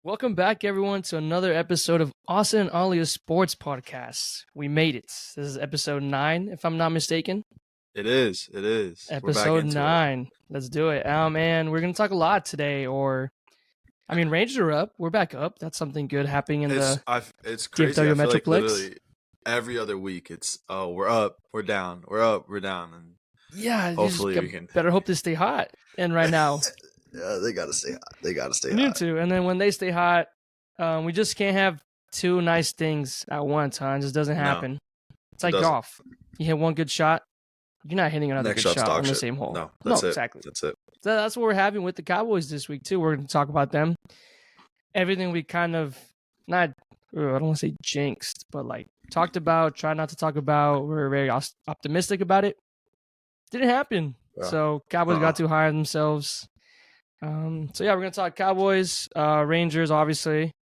Welcome back, everyone, to another episode of Austin and Alia's Sports Podcast. We made it. This is episode 9, if I'm not mistaken. It is. We're back Episode into 9. Let's do it. And we're going to talk a lot today. Rangers are up. We're back up. That's something good happening in It's crazy. DFW I feel like Metroplex. literally every other week it's we're up, we're down, we're up, we're down, and Yeah, hopefully we can. better hope they stay hot. And right now, Yeah, they gotta stay hot. They gotta stay we hot. need to. And then when they stay hot, we just can't have two nice things at once, huh? It just doesn't happen. It's like doesn't. golf. You hit one good shot, you're not hitting another Next good shot's shot dog on the shit. same hole. No, that's it. Exactly. That's it. So that's what we're having with the Cowboys this week too. We're going to talk about them. Everything we kind of I don't want to say jinxed, but like talked about, try not to talk about. We're very optimistic about it. Didn't happen. Yeah. So Cowboys got too high on themselves. We're going to talk Cowboys, Rangers, obviously.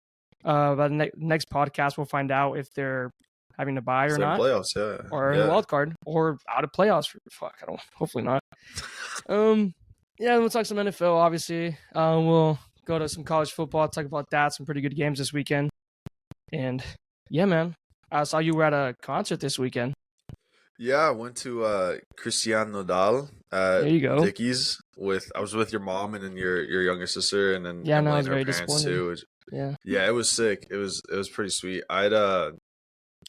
By the next podcast, we'll find out if they're having to buy or not, Playoffs, yeah, or in the wild card, or out of playoffs. Hopefully not. We'll talk some NFL. Obviously, we'll go to some college football. Talk about that. Some pretty good games this weekend. And yeah, man, I saw you were at a concert this weekend. Yeah, I went to Cristiano Nodal at There you go. Dickies I was with your mom and then your younger sister and then Yeah, no, I Emily was and her very parents disappointed. too. Yeah, it was sick. It was pretty sweet.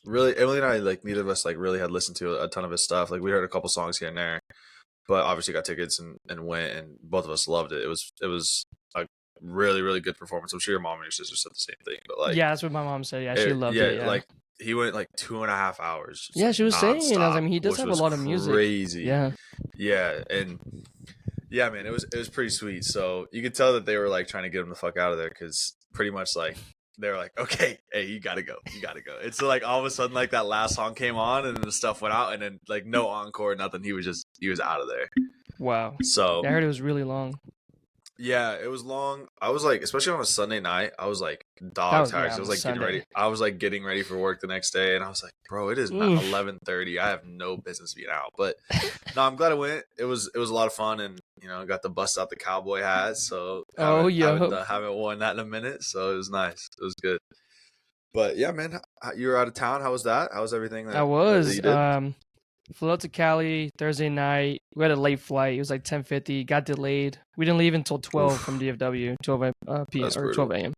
Really, Emily and I neither of us really had listened to a ton of his stuff. Like we heard a couple songs here and there, but obviously got tickets and went, and both of us loved it. It was a really, really good performance. I'm sure your mom and your sister said the same thing, but yeah, that's what my mom said. Yeah, she loved it. Yeah. He went 2.5 hours. Yeah, she was saying. He does have a lot of music. Crazy. Yeah. Yeah, and yeah, man, it was pretty sweet. So you could tell that they were trying to get him the fuck out of there because pretty much they were like, okay, hey, you gotta go. It's all of a sudden that last song came on and then the stuff went out and then no encore, nothing. He was out of there. Wow. So I heard it was really long. Yeah, it was long. I was especially on a Sunday night, I was dog tired. So I was getting ready. I was getting ready for work the next day, and I was like, bro, it is 11:30. I have no business being out. But no, I'm glad I went. It was a lot of fun, and I got to bust out the cowboy hat. So haven't worn that in a minute. So it was nice. It was good. But yeah, man, you were out of town. How was that? How was everything? I was. That you did? Flew out to Cali Thursday night. We had a late flight. It was 10:50. Got delayed. We didn't leave until 12 from DFW, 12 p.m. or 12 a.m.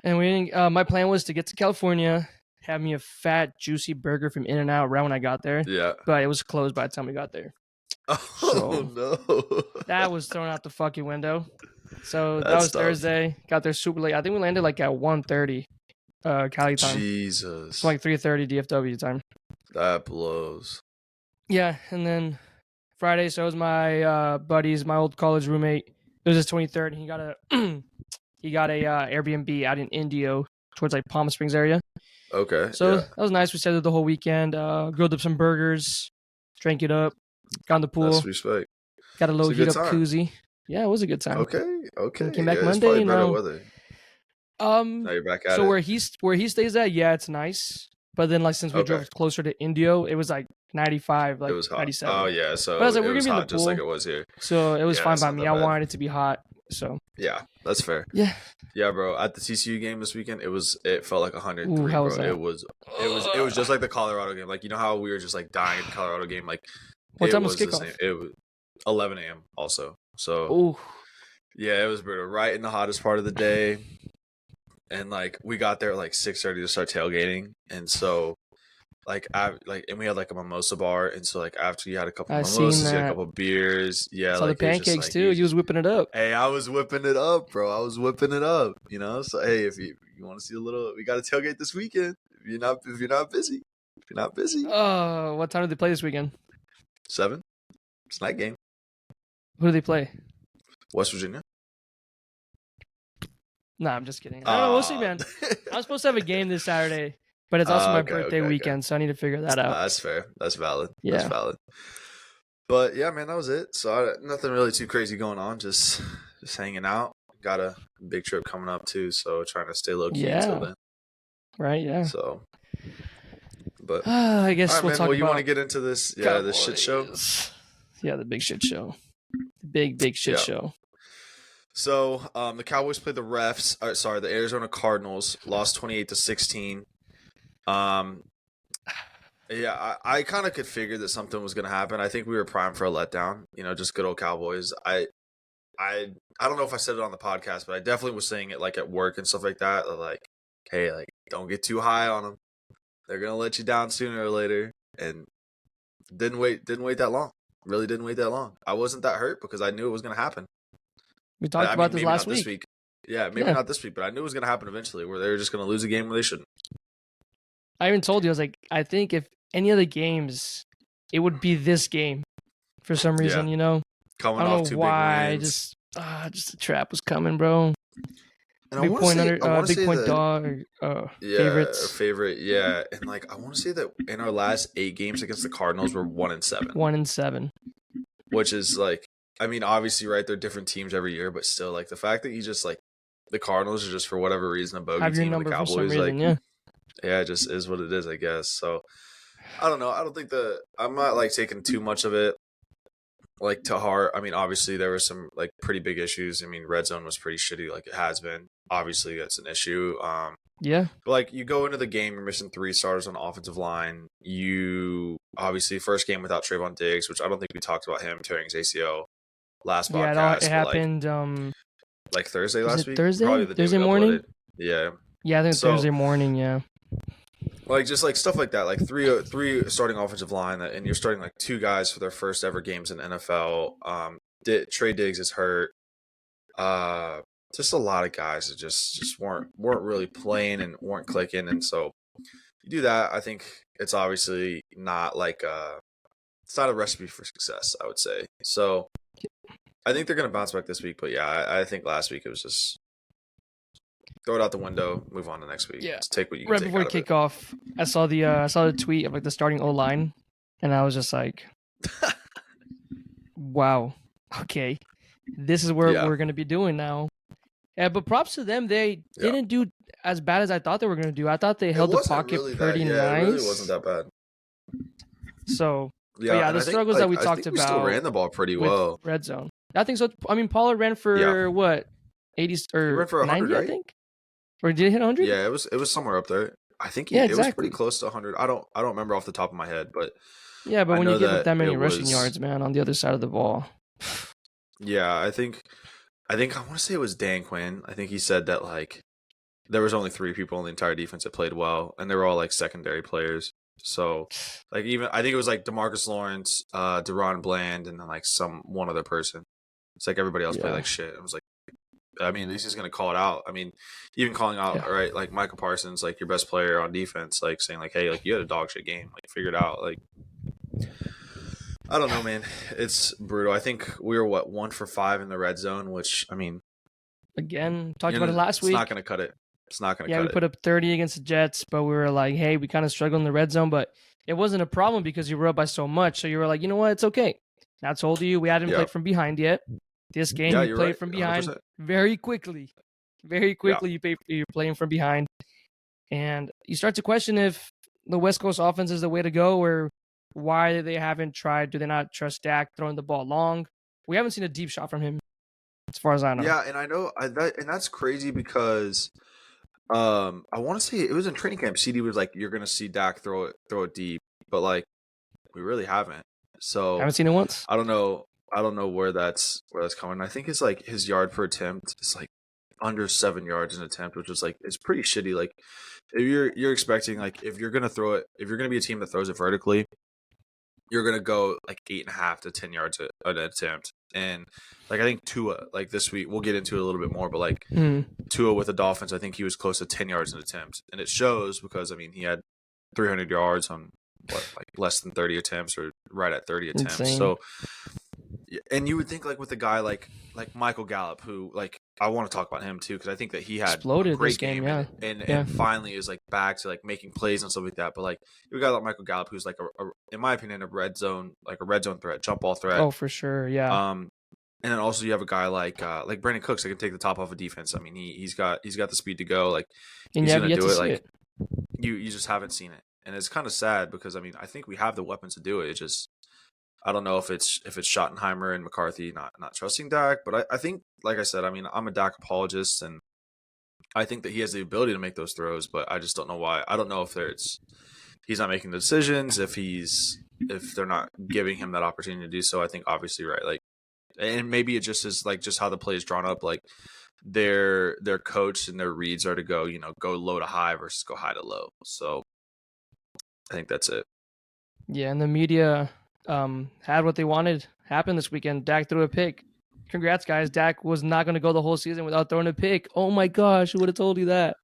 And my plan was to get to California, have me a fat, juicy burger from In-N-Out right when I got there. Yeah. But it was closed by the time we got there. No. That was thrown out the fucking window. So that was tough. Thursday. Got there super late. I think we landed at 1:30 Cali time. Jesus. It's 3:30 DFW time. That blows. Yeah, and then Friday, so it was my buddy's, my old college roommate. It was his 23rd, and he got a Airbnb out in Indio towards Palm Springs area. Okay. So that was nice. We stayed there the whole weekend. Grilled up some burgers, drank it up, got in the pool. That's respect. Got a little heat up koozie. Yeah, it was a good time. Okay. Came back Monday. Better weather. Now you're back at so it. where he stays at, yeah, it's nice. But then, since we drove closer to Indio, it was 95, it was hot. 97. Oh, yeah. So but I was we're going to be in the pool. Just like it was here. So it was fine by me. I wanted it to be hot. So yeah, that's fair. Yeah. Yeah, bro. At the TCU game this weekend, it felt like 103, Ooh, how was bro. that? It was just like the Colorado game. You know how we were just dying at the Colorado game? What time was kickoff? It was 11 a.m. also. So ooh. Yeah, it was brutal. Right in the hottest part of the day. And we got there at 6:30 to start tailgating, and so and we had a mimosa bar, and so after you had a couple mimosas, you had a couple beers, yeah. Saw the pancakes too. You was whipping it up. Hey, I was whipping it up, bro. I was whipping it up. So hey, if you want to see we got a tailgate this weekend. If you're not busy. What time did they play this weekend? 7. It's night game. Who do they play? West Virginia. Nah, I'm just kidding. I don't know. We'll see, man. I was supposed to have a game this Saturday, but it's also my birthday weekend, so I need to figure that out. That's fair. That's valid. Yeah. That's valid. But yeah, man, that was it. So nothing really too crazy going on. Just hanging out. Got a big trip coming up too, so trying to stay low key until then. Right. Yeah. So, but I guess all right, we'll man, talk about. You want to get into this? Yeah, this shit show. Yeah, the big shit show. The big shit show. So the Cowboys played the Arizona Cardinals, lost 28-16. Um, yeah, I kind of could figure that something was going to happen. I think we were primed for a letdown. Just good old Cowboys. I I don't know if I said it on the podcast, but I definitely was saying it like at work and stuff like that. Like, hey, like don't get too high on them. They're gonna let you down sooner or later. And didn't wait that long. Really didn't wait that long. I wasn't that hurt because I knew it was gonna happen. We talked about this maybe last not this week. week. Yeah, maybe not this week, but I knew it was gonna happen eventually, where they were just gonna lose a game where they shouldn't. I even told you, I was like, I think if any other games, it would be this game for some reason. Coming I don't off know 2 why. big wins. Just the trap was coming, bro. And Big point dog. Favorites. Favorite. Yeah. And like I want to say that in our last 8 games against the Cardinals, we're 1-7. 1-7. Which is like, I mean, obviously, right? They're different teams every year, but still, like the fact that you just like the Cardinals are just for whatever reason a bogey Have your team. number The Cowboys, for some reason, yeah, it just is what it is, I guess. So I don't know. I don't think I'm not like taking too much of it like to heart. I mean, obviously there were some like pretty big issues. I mean, red zone was pretty shitty, like it has been. Obviously, that's an issue. Yeah. But like you go into the game, you're missing 3 starters on the offensive line. You obviously first game without Trayvon Diggs, which I don't think we talked about him tearing his ACL last podcast. Yeah, it happened. Like Thursday last week. Thursday. Probably the day Thursday we morning. uploaded. Yeah. Yeah, I think Thursday morning. Yeah. Like just like stuff like that, like three starting offensive line, and you're starting like 2 guys for their first ever games in NFL. Trey Diggs is hurt. Just a lot of guys that just weren't really playing and weren't clicking, and so you do that. I think it's obviously not like it's not a recipe for success, I would say. So I think they're gonna bounce back this week, but yeah, I think last week it was just throw it out the window, move on to next week. Yeah, just take what you can right take before out of it. kickoff. I saw the tweet of like the starting O line, and I was just like, "Wow, okay, this is where we're gonna be doing now." Yeah, but props to them. They didn't do as bad as I thought they were gonna do. I thought they held the pocket pretty nice. It really wasn't that bad. So the struggles that we talked about. We still ran the ball pretty well. Red zone. I think so. I mean, Pollard ran for what, 80 or he ran for 100, 90, right? I think. Or did he hit 100? Yeah, it was somewhere up there. I think it was pretty close to 100. I don't remember off the top of my head, but but when you give up that many rushing yards, man, on the other side of the ball. Yeah, I think I want to say it was Dan Quinn. I think he said that like there was only 3 people in the entire defense that played well, and they were all like secondary players. So like even I think it was like DeMarcus Lawrence, Deron Bland, and then like one other person. It's like everybody else played like shit. It was like, I mean, at least he's gonna call it out. I mean, even calling out right, like Michael Parsons, like your best player on defense, like saying like, hey, like you had a dog shit game, like figure it out. Like I don't know, man. It's brutal. I think we were 1 for 5 in the red zone, which I mean, again, talked about it last week. It's not gonna cut it. It's not gonna cut it. Yeah, we put up 30 against the Jets, but we were like, hey, we kind of struggled in the red zone, but it wasn't a problem because you were up by so much. So you were like, you know what, it's okay. I told you we hadn't played from behind yet. This game, you played from behind 100%. Very quickly. Very quickly, you're playing from behind. And you start to question if the West Coast offense is the way to go, or why they haven't tried. Do they not trust Dak throwing the ball long? We haven't seen a deep shot from him, as far as I know. Yeah, and I know and that's crazy because I want to say it was in training camp. CD was like, "You're gonna see Dak throw it deep," but like we really haven't. So I haven't seen it once. I don't know where that's coming. I think it's like his yard per attempt is like under 7 yards an attempt, which is like it's pretty shitty. Like if you're expecting like if you're gonna throw it, if you're gonna be a team that throws it vertically, you're gonna go like 8.5 to 10 yards an attempt. And like I think Tua, like this week, we'll get into it a little bit more, but like Tua with the Dolphins, I think he was close to 10 yards an attempt, and it shows because I mean he had 300 yards on like less than 30 attempts or right at 30 attempts. Insane. So, and you would think like with a guy like Michael Gallup, who like I want to talk about him too because I think that he had exploded a great this game, and finally is like back to like making plays and stuff like that. But like you got like Michael Gallup, who's like a in my opinion a red zone threat, jump ball threat. Oh, for sure, yeah. And then also you have a guy like Brandon Cooks that can take the top off of defense. I mean he's got the speed to go. Like he's gonna do it. Like you just haven't seen it, and it's kind of sad because I mean I think we have the weapons to do it. It just I don't know if it's Schottenheimer and McCarthy not trusting Dak, but I think like I said, I mean, I'm a Dak apologist, and I think that he has the ability to make those throws, but I just don't know why. I don't know if he's not making the decisions, if they're not giving him that opportunity to do so. I think obviously right, like, and maybe it just is like just how the play is drawn up, like their coach and their reads are to go low to high versus go high to low. So I think that's it. Yeah, and the media had what they wanted happen this weekend. Dak threw a pick. Congrats, guys. Dak was not going to go the whole season without throwing a pick. Oh my gosh, who would have told you that?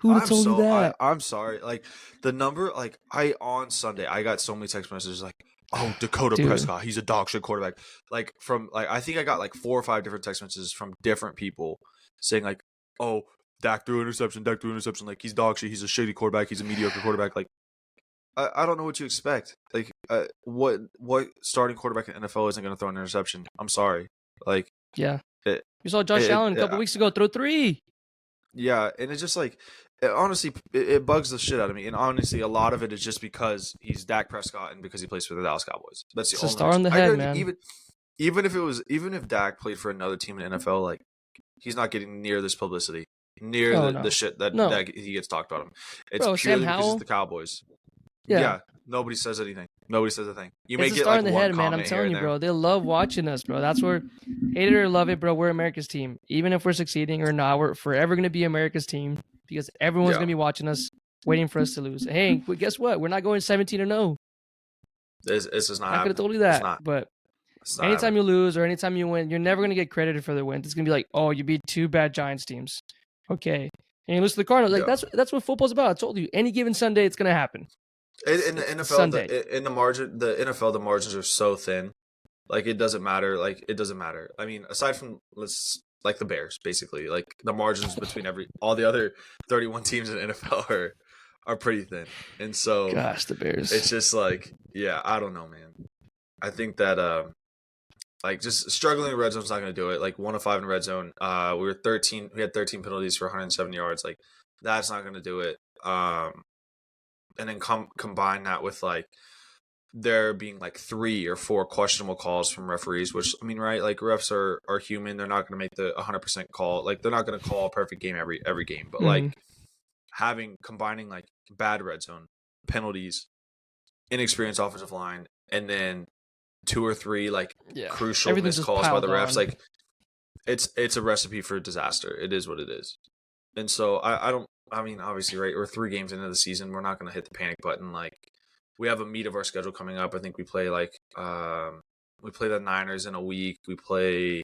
Who would have told you that? I'm sorry. Like the number, like on Sunday, I got so many text messages like, "Oh, Dakota Prescott, he's a dog shit quarterback." Like from like I think I got like 4 or 5 different text messages from different people saying like, "Oh, Dak threw interception. Like he's dog shit. He's a shitty quarterback. He's a mediocre quarterback." Like I don't know what you expect. Like what starting quarterback in NFL isn't going to throw an interception? I'm sorry. Like yeah, you saw Josh Allen a couple weeks ago throw 3. Yeah, and it's just like honestly, it bugs the shit out of me. And honestly, a lot of it is just because he's Dak Prescott and because he plays for the Dallas Cowboys. That's the only star on the head, man. Even if Dak played for another team in the NFL, like he's not getting near this publicity, the shit that he gets talked about him. It's purely because it's the Cowboys. Yeah, nobody says anything. Nobody says a thing. You may get like one comment, man. I'm telling you, bro. They love watching us, bro. That's where, hate it or love it, bro. We're America's team. Even if we're succeeding or not, we're forever going to be America's team because everyone's going to be watching us, waiting for us to lose. Hey, but guess what? We're not going 17-0. This is not. I could have told you that, but anytime you lose or anytime you win, you're never going to get credited for the win. It's going to be like, oh, you beat 2 bad Giants teams. Okay. And you lose to the Cardinals. Like that's what football's about. I told you, any given Sunday, it's going to happen. In the NFL, in the margin, the NFL, the margins are so thin. Like it doesn't matter. I mean, aside from like the Bears, basically, like the margins between all the other 31 teams in the NFL are pretty thin. And so, gosh, the Bears. It's just like, yeah, I don't know, man. I think that like just struggling in red zone is not going to do it. Like 1 of 5 in red zone. We had 13 penalties for 107 yards. Like that's not going to do it. And then combine that with like there being like 3 or 4 questionable calls from referees, which I mean, right? Like refs are human. They're not going to make the 100% call. Like they're not going to call a perfect game every game. But like combining like bad red zone penalties, inexperienced offensive line, and then 2 or 3 like crucial missed calls by the refs, like it's a recipe for disaster. It is what it is. And so I mean, obviously, right, we're 3 games into the season. We're not going to hit the panic button. Like, we have a meat of our schedule coming up. I think we play, we play the Niners in a week. We play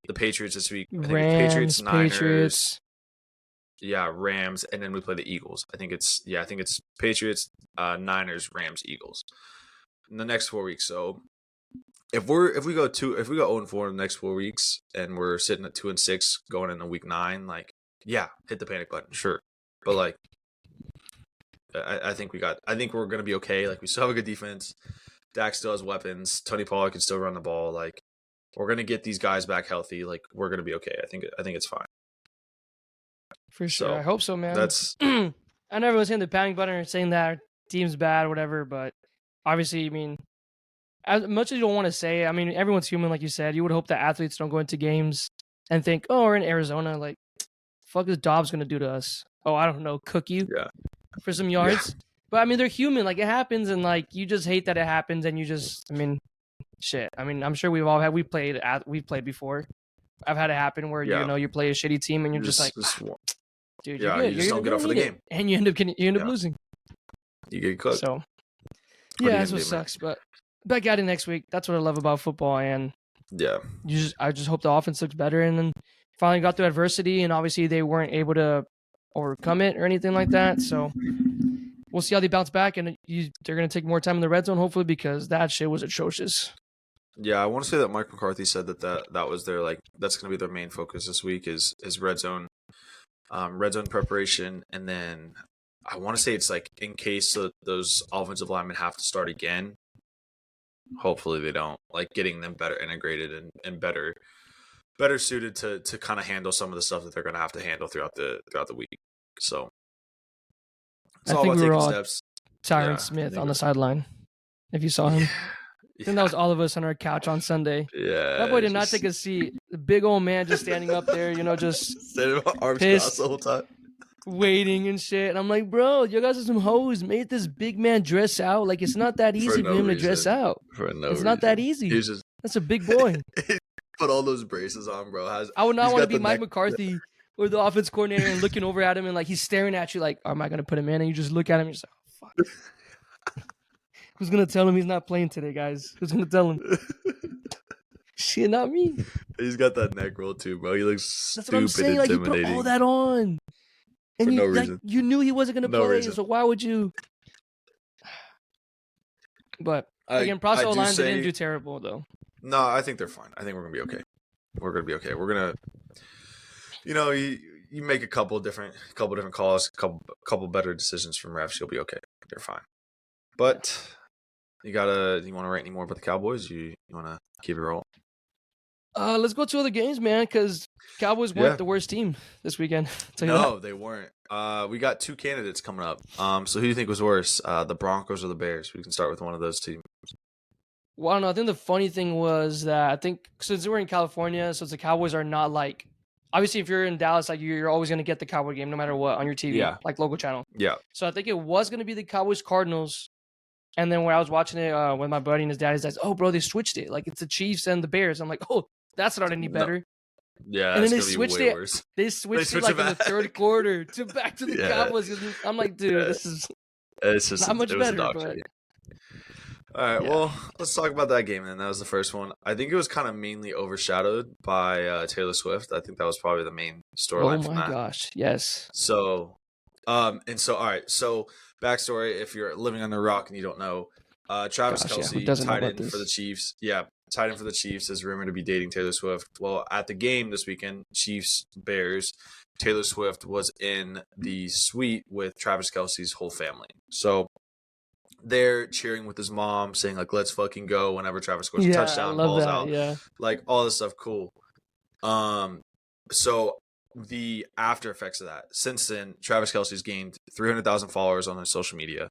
the Patriots this week. I think it's Patriots, Niners. Yeah, Rams. And then we play the Eagles. I think it's Patriots, Niners, Rams, Eagles in the next 4 weeks. So if we go 0-4 in the next 4 weeks and we're sitting at 2-6 going into week 9, like, yeah, hit the panic button, sure. But like, I think we're gonna be okay. Like we still have a good defense. Dak still has weapons. Tony Pollard can still run the ball. Like we're gonna get these guys back healthy. Like we're gonna be okay. I think it's fine. For sure, I hope so, man. That's I never was hitting the panic button or saying that our team's bad, or whatever. But obviously, I mean, as much as you don't want to say, I mean, everyone's human, like you said. You would hope that athletes don't go into games and think, oh, we're in Arizona, like. Fuck is Dobbs gonna do to us? Oh, I don't know, cook you for some yards. Yeah. But I mean, they're human. Like it happens, and like you just hate that it happens, and you just, I mean, shit. I mean, I'm sure we've played before. I've had it happen where you play a shitty team, and you're just like, dude, you just don't get up for the game, and you end up losing. You get cooked. So that's what sucks. But back at it next week. That's what I love about football, and I just hope the offense looks better, and then. Finally got through adversity, and obviously they weren't able to overcome it or anything like that. So we'll see how they bounce back, and they're going to take more time in the red zone, hopefully, because that shit was atrocious. Yeah, I want to say that Mike McCarthy said that was their that's going to be their main focus this week is red zone preparation, and then I want to say it's like in case those offensive linemen have to start again. Hopefully they don't, like getting them better integrated and better suited to kind of handle some of the stuff that they're going to have to handle throughout the week. So it's all about taking steps. Tyron Smith on the sideline, if you saw him. I think that was all of us on our couch on Sunday. Yeah. That boy did not take a seat. The big old man just standing up there, just standing with arms pissed, crossed the whole time. Waiting and shit. And I'm like, bro, you guys are some hoes. Made this big man dress out. Like, it's not that easy for him to dress out. It's not that easy. That's a big boy. Put all those braces on, bro. I would not want to be Mike McCarthy or the offense coordinator and looking over at him and like he's staring at you like, am I going to put him in? And you just look at him and you're just like, oh, fuck. Who's going to tell him he's not playing today, guys? Who's going to tell him? Shit, not me. He's got that neck roll too, bro. He looks That's what I'm saying. Like, you put all that on. And for no reason. You knew he wasn't going to play, so why would you? But, again, Prospect O-line didn't do terrible, though. No, I think they're fine. I think we're going to be okay. We're going to be okay. We're going to, you make a couple different calls, couple better decisions from refs, you'll be okay. They're fine. But you want to rant any more about the Cowboys? You want to keep it roll? Let's go to other games, man, because Cowboys weren't the worst team this weekend. No, they weren't. We got two candidates coming up. So who do you think was worse, the Broncos or the Bears? We can start with one of those teams. Well, I don't know. I think the funny thing was that I think since we're in California, so the Cowboys are not like, obviously if you're in Dallas, like you're always going to get the Cowboy game no matter what on your TV, like local channel. Yeah. So I think it was going to be the Cowboys Cardinals. And then when I was watching it with my buddy and his dad, he's like, oh, bro, they switched it. Like it's the Chiefs and the Bears. I'm like, oh, that's not any better. No. Yeah. And then they switched it. They switched it like in the third quarter back to the Cowboys. I'm like, dude, this is not much better. But... All right, well, let's talk about that game then. That was the first one. I think it was kind of mainly overshadowed by Taylor Swift. I think that was probably the main storyline from that. Oh my gosh, yes. So, all right. So, backstory: if you're living under a rock and you don't know, Travis Kelce tied in for the Chiefs. Yeah, tied in for the Chiefs is rumored to be dating Taylor Swift. Well, at the game this weekend, Chiefs Bears, Taylor Swift was in the suite with Travis Kelce's whole family. So. They're cheering with his mom, saying like "Let's fucking go" whenever Travis scores a touchdown, balls out, like all this stuff. Cool. So the after effects of that. Since then, Travis Kelce's gained 300,000 followers on his social media.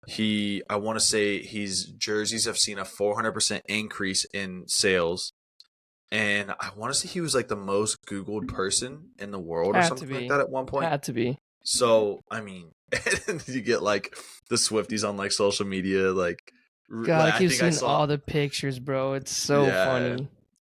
I want to say his jerseys have seen a 400% increase in sales, and I want to say he was like the most Googled person in the world or something like that at one point. Had to be. So I mean. And you get like the Swifties on like social media, like God, I keep seeing all the pictures, bro. It's so funny.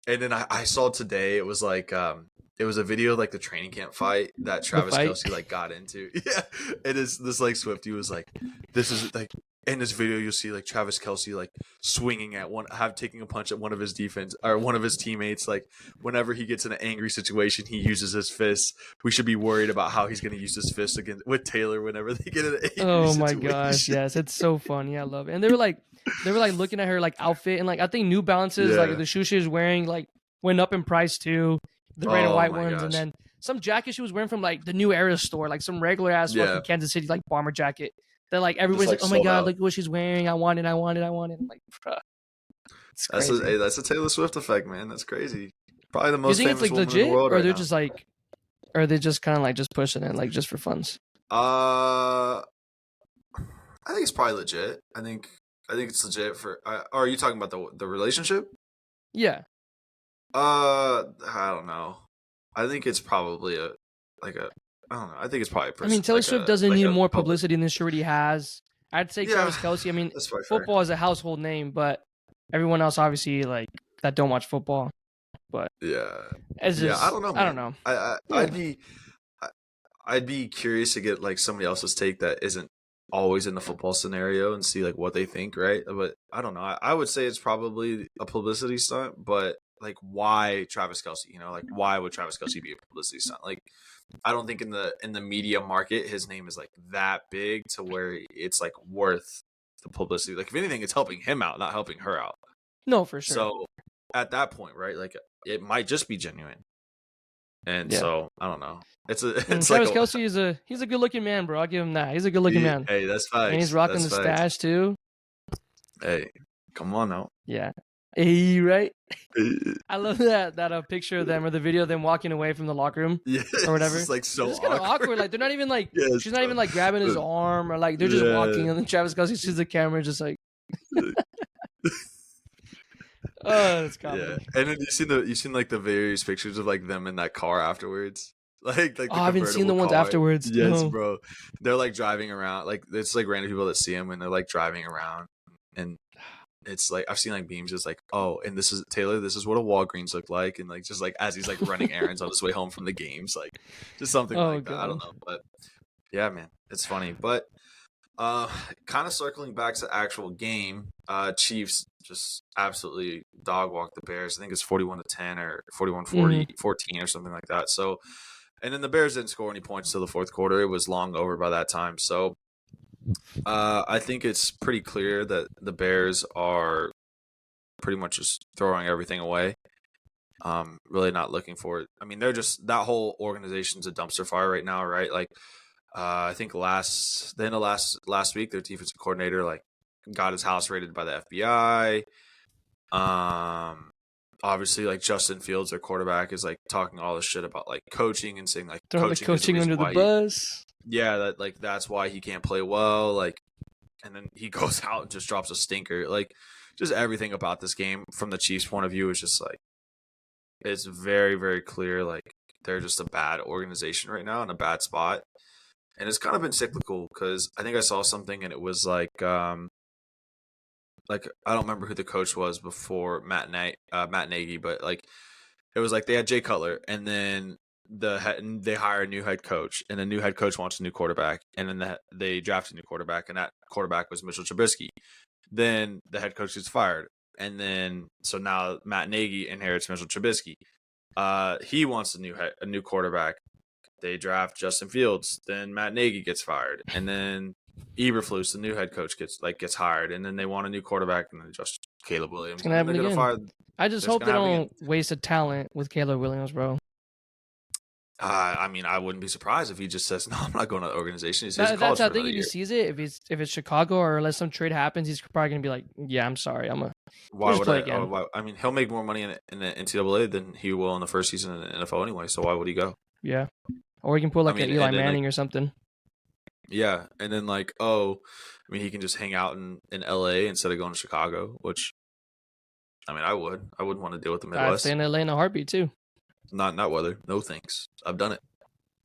And then I saw today it was like it was a video of like the training camp fight that Travis Kelce like got into. Yeah, it is this like Swiftie was like, this is like in this video you'll see like Travis Kelce like swinging at taking a punch at one of his defense or one of his teammates. Like whenever he gets in an angry situation, he uses his fists. We should be worried about how he's going to use his fists with Taylor whenever they get in an angry situation. My gosh, yes, it's so funny. I love it. And they were like looking at her like outfit and like I think New Balances like the shoe she was wearing like went up in price too. The red and white ones, and then some jacket she was wearing from like the New Era store, like some regular ass fucking Kansas City like bomber jacket. Then like everybody's like, oh my god, look what she's wearing. I want it. I'm like, bruh. That's a Taylor Swift effect, man. That's crazy. Probably the most famous it's like woman legit, in the world or they're just like, or are they just kind of like just pushing it like just for funs? I think it's probably legit. I think it's legit for. Are you talking about the relationship? Yeah. I don't know. I think it's probably I don't know. I think it's probably. Taylor Swift doesn't need more publicity than she already has. I'd say Travis Kelce. I mean, football is a household name, but everyone else obviously like that don't watch football. But I don't know. Man. I don't know. I'd be curious to get like somebody else's take that isn't always in the football scenario and see like what they think, right? But I don't know. I would say it's probably a publicity stunt, but like why Travis Kelce? Like why would Travis Kelce be a publicity stunt? Like I don't think in the media market his name is like that big to where it's like worth the publicity. Like if anything, it's helping him out, not helping her out. No, for sure. So at that point, right? Like it might just be genuine. And so I don't know. It's Travis Kelce he's a good looking man, bro. I'll give him that. He's a good looking man. Hey, that's facts. And he's rocking the stash too. Hey, come on now. Yeah. Hey, right? I love that picture of them or the video of them walking away from the locker room or whatever. It's like so kind of awkward. Like they're not even like she's not even like grabbing his arm or like they're just walking and then Travis Kelce sees the camera just like Oh, that's Yeah, comedy. and then you seen like the various pictures of like them in that car afterwards, like Oh, the I haven't seen convertible the ones car. afterwards. Yes, No. bro. They're like driving around, like it's like random people that see him and they're like driving around, and it's like I've seen like memes just like, oh, and this is Taylor. This is what a Walgreens looked like, and like just like as he's like running errands on his way home from the games, like just something Oh like that. I don't god. know, but yeah, man, it's funny. But uh, kind of circling back to the actual game, Chiefs just absolutely dog walked the Bears. I think it's 41-10 or 41 Mm-hmm. 14 or something like that. So, and then the Bears didn't score any points till the fourth quarter. It was long over by that time. So, I think it's pretty clear that the Bears are pretty much just throwing everything away. Really not looking for it. I mean, they're just that whole organization's a dumpster fire right now, right? Like, I think last week, their defensive coordinator like got his house raided by the FBI. Obviously, like Justin Fields, their quarterback, is like talking all this shit about like coaching and saying like Throwing the coaching is the coaching reason under the why bus. that's why he can't play well. Like, and then he goes out and just drops a stinker. Like, just everything about this game from the Chiefs' point of view is just like it's very, very clear. Like, they're just a bad organization right now in a bad spot. And it's kind of been cyclical because I think I saw something and it was like I don't remember who the coach was before Matt Nagy, but like it was like they had Jay Cutler and then they hire a new head coach and the new head coach wants a new quarterback and then they draft a new quarterback and that quarterback was Mitchell Trubisky. Then the head coach gets fired and then so now Matt Nagy inherits Mitchell Trubisky. He wants a new quarterback. They draft Justin Fields, then Matt Nagy gets fired, and then Eberflus, the new head coach, gets hired, and then they want a new quarterback, and then just Caleb Williams. It's gonna happen again. I just hope they don't waste a talent with Caleb Williams, bro. I mean, I wouldn't be surprised if he just says, "No, I'm not going to the organization." He says, "That's how I think if he sees it. If it's Chicago or unless some trade happens, he's probably gonna be like, "Yeah, I'm sorry, Why would I? Again. I mean, he'll make more money in the NCAA than he will in the first season in the NFL anyway. So why would he go? Yeah, or he can pull an Eli Manning or something. Yeah, and then I mean, he can just hang out in LA instead of going to Chicago, which, I mean, I wouldn't want to deal with the Midwest. I'd stay in LA in a heartbeat too. Not weather. No thanks. I've done it.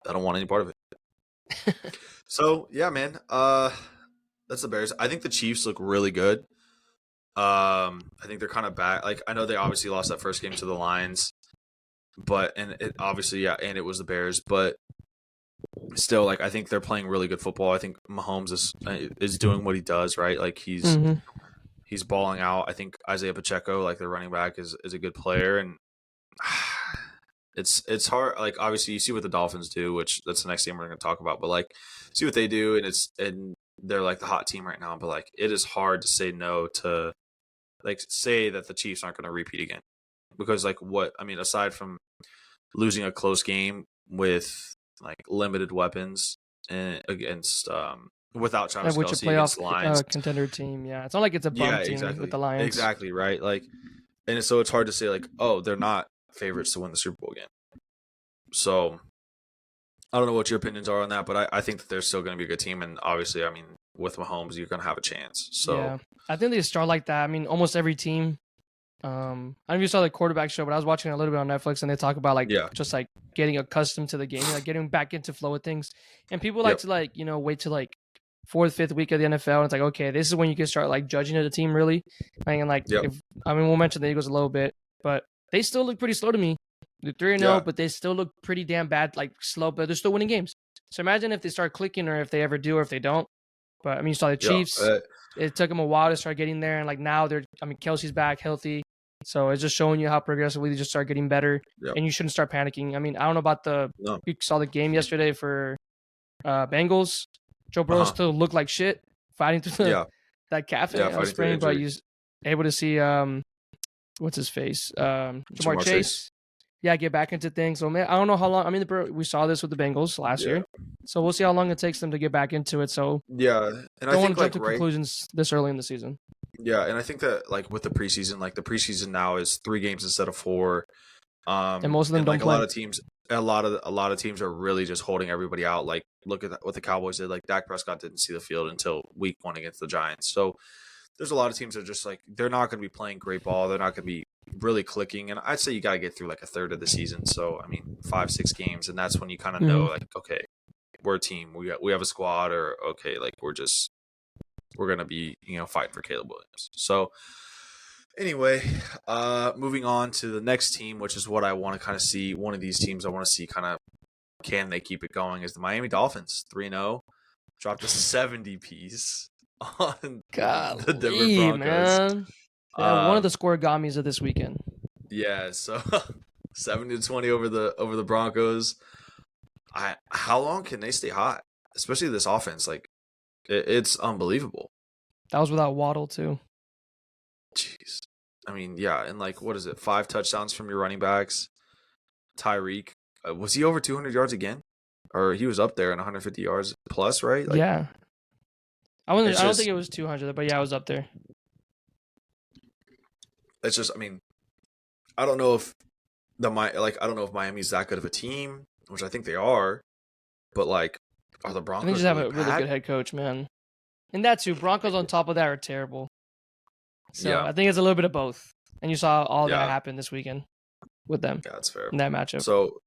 I don't want any part of it. So yeah, man. That's the Bears. I think the Chiefs look really good. I think they're kind of back. Like I know they obviously lost that first game to the Lions, and it was the Bears, but still, like I think they're playing really good football. I think Mahomes is doing what he does, right? Like he's balling out. I think Isaiah Pacheco, like the running back, is a good player, and it's hard. Like obviously, you see what the Dolphins do, which that's the next game we're going to talk about. But like, see what they do, and they're like the hot team right now. But like, it is hard to say no to like say that the Chiefs aren't going to repeat again, because like what I mean, aside from losing a close game with like limited weapons and against without Travis which Kelce a playoff Lions. Contender team. Yeah, it's not like it's a bum team with the Lions. Exactly right. Like, and so it's hard to say like, oh, they're not favorites to win the Super Bowl again. So I don't know what your opinions are on that, but I think that they're still going to be a good team, and obviously, I mean, with Mahomes, you're going to have a chance. So yeah, I think they start like that. I mean, almost every team. I don't know if you saw the quarterback show, but I was watching a little bit on Netflix, and they talk about just like getting accustomed to the game, like getting back into flow with things. And people like to like wait till like 4th, 5th week of the NFL, and it's like, okay, this is when you can start like judging the team really. And like, we'll mention the Eagles a little bit, but they still look pretty slow to me. They're 3-0, but they still look pretty damn bad, like slow, but they're still winning games. So imagine if they start clicking, or if they ever do, or if they don't. But I mean, you saw the Chiefs. It took them a while to start getting there, and like now Kelsey's back healthy. So it's just showing you how progressively they just start getting better, and you shouldn't start panicking. I mean, I don't know about you saw the game yesterday for Bengals. Joe Burrow still looked like shit fighting through that calf sprain, but he's able to see what's his face, Jamar Chase. Yeah, get back into things. So man, I don't know how long. I mean, we saw this with the Bengals last year, so we'll see how long it takes them to get back into it. So and don't want to jump to conclusions this early in the season. Yeah, and I think that like with the preseason, like the preseason now is 3 games instead of 4. And most of them don't like play. A lot of teams are really just holding everybody out. Like look at what the Cowboys did. Like Dak Prescott didn't see the field until week 1 against the Giants. So there's a lot of teams that are just like they're not going to be playing great ball. They're not going to be really clicking. And I'd say you got to get through like a third of the season. So, I mean, 5-6 games. And that's when you kind of know, like, okay, we're a team. We have a squad, or, okay, like, we're going to be, fighting for Caleb Williams. So, anyway, moving on to the next team, which is what I want to kind of see. One of these teams I want to see kind of, can they keep it going, is the Miami Dolphins. 3-0. Dropped a 70-piece on the Denver Broncos. Man. Yeah, one of the score got me of this weekend. Yeah, so 70-20 over the Broncos. How long can they stay hot? Especially this offense. Like, it's unbelievable. That was without Waddle, too. Jeez. I mean, yeah, and like, what is it? 5 touchdowns from your running backs. Tyreek. Was he over 200 yards again? Or he was up there in 150 yards plus, right? Like, yeah. I don't think it was 200, but yeah, I was up there. It's just, I mean, I don't know if Miami's that good of a team, which I think they are, but like, are the Broncos? I think they just have a really good head coach, man. And that too, Broncos on top of that are terrible. So yeah. I think it's a little bit of both. And you saw all that happen this weekend with them. Yeah, that's fair. In that matchup. So,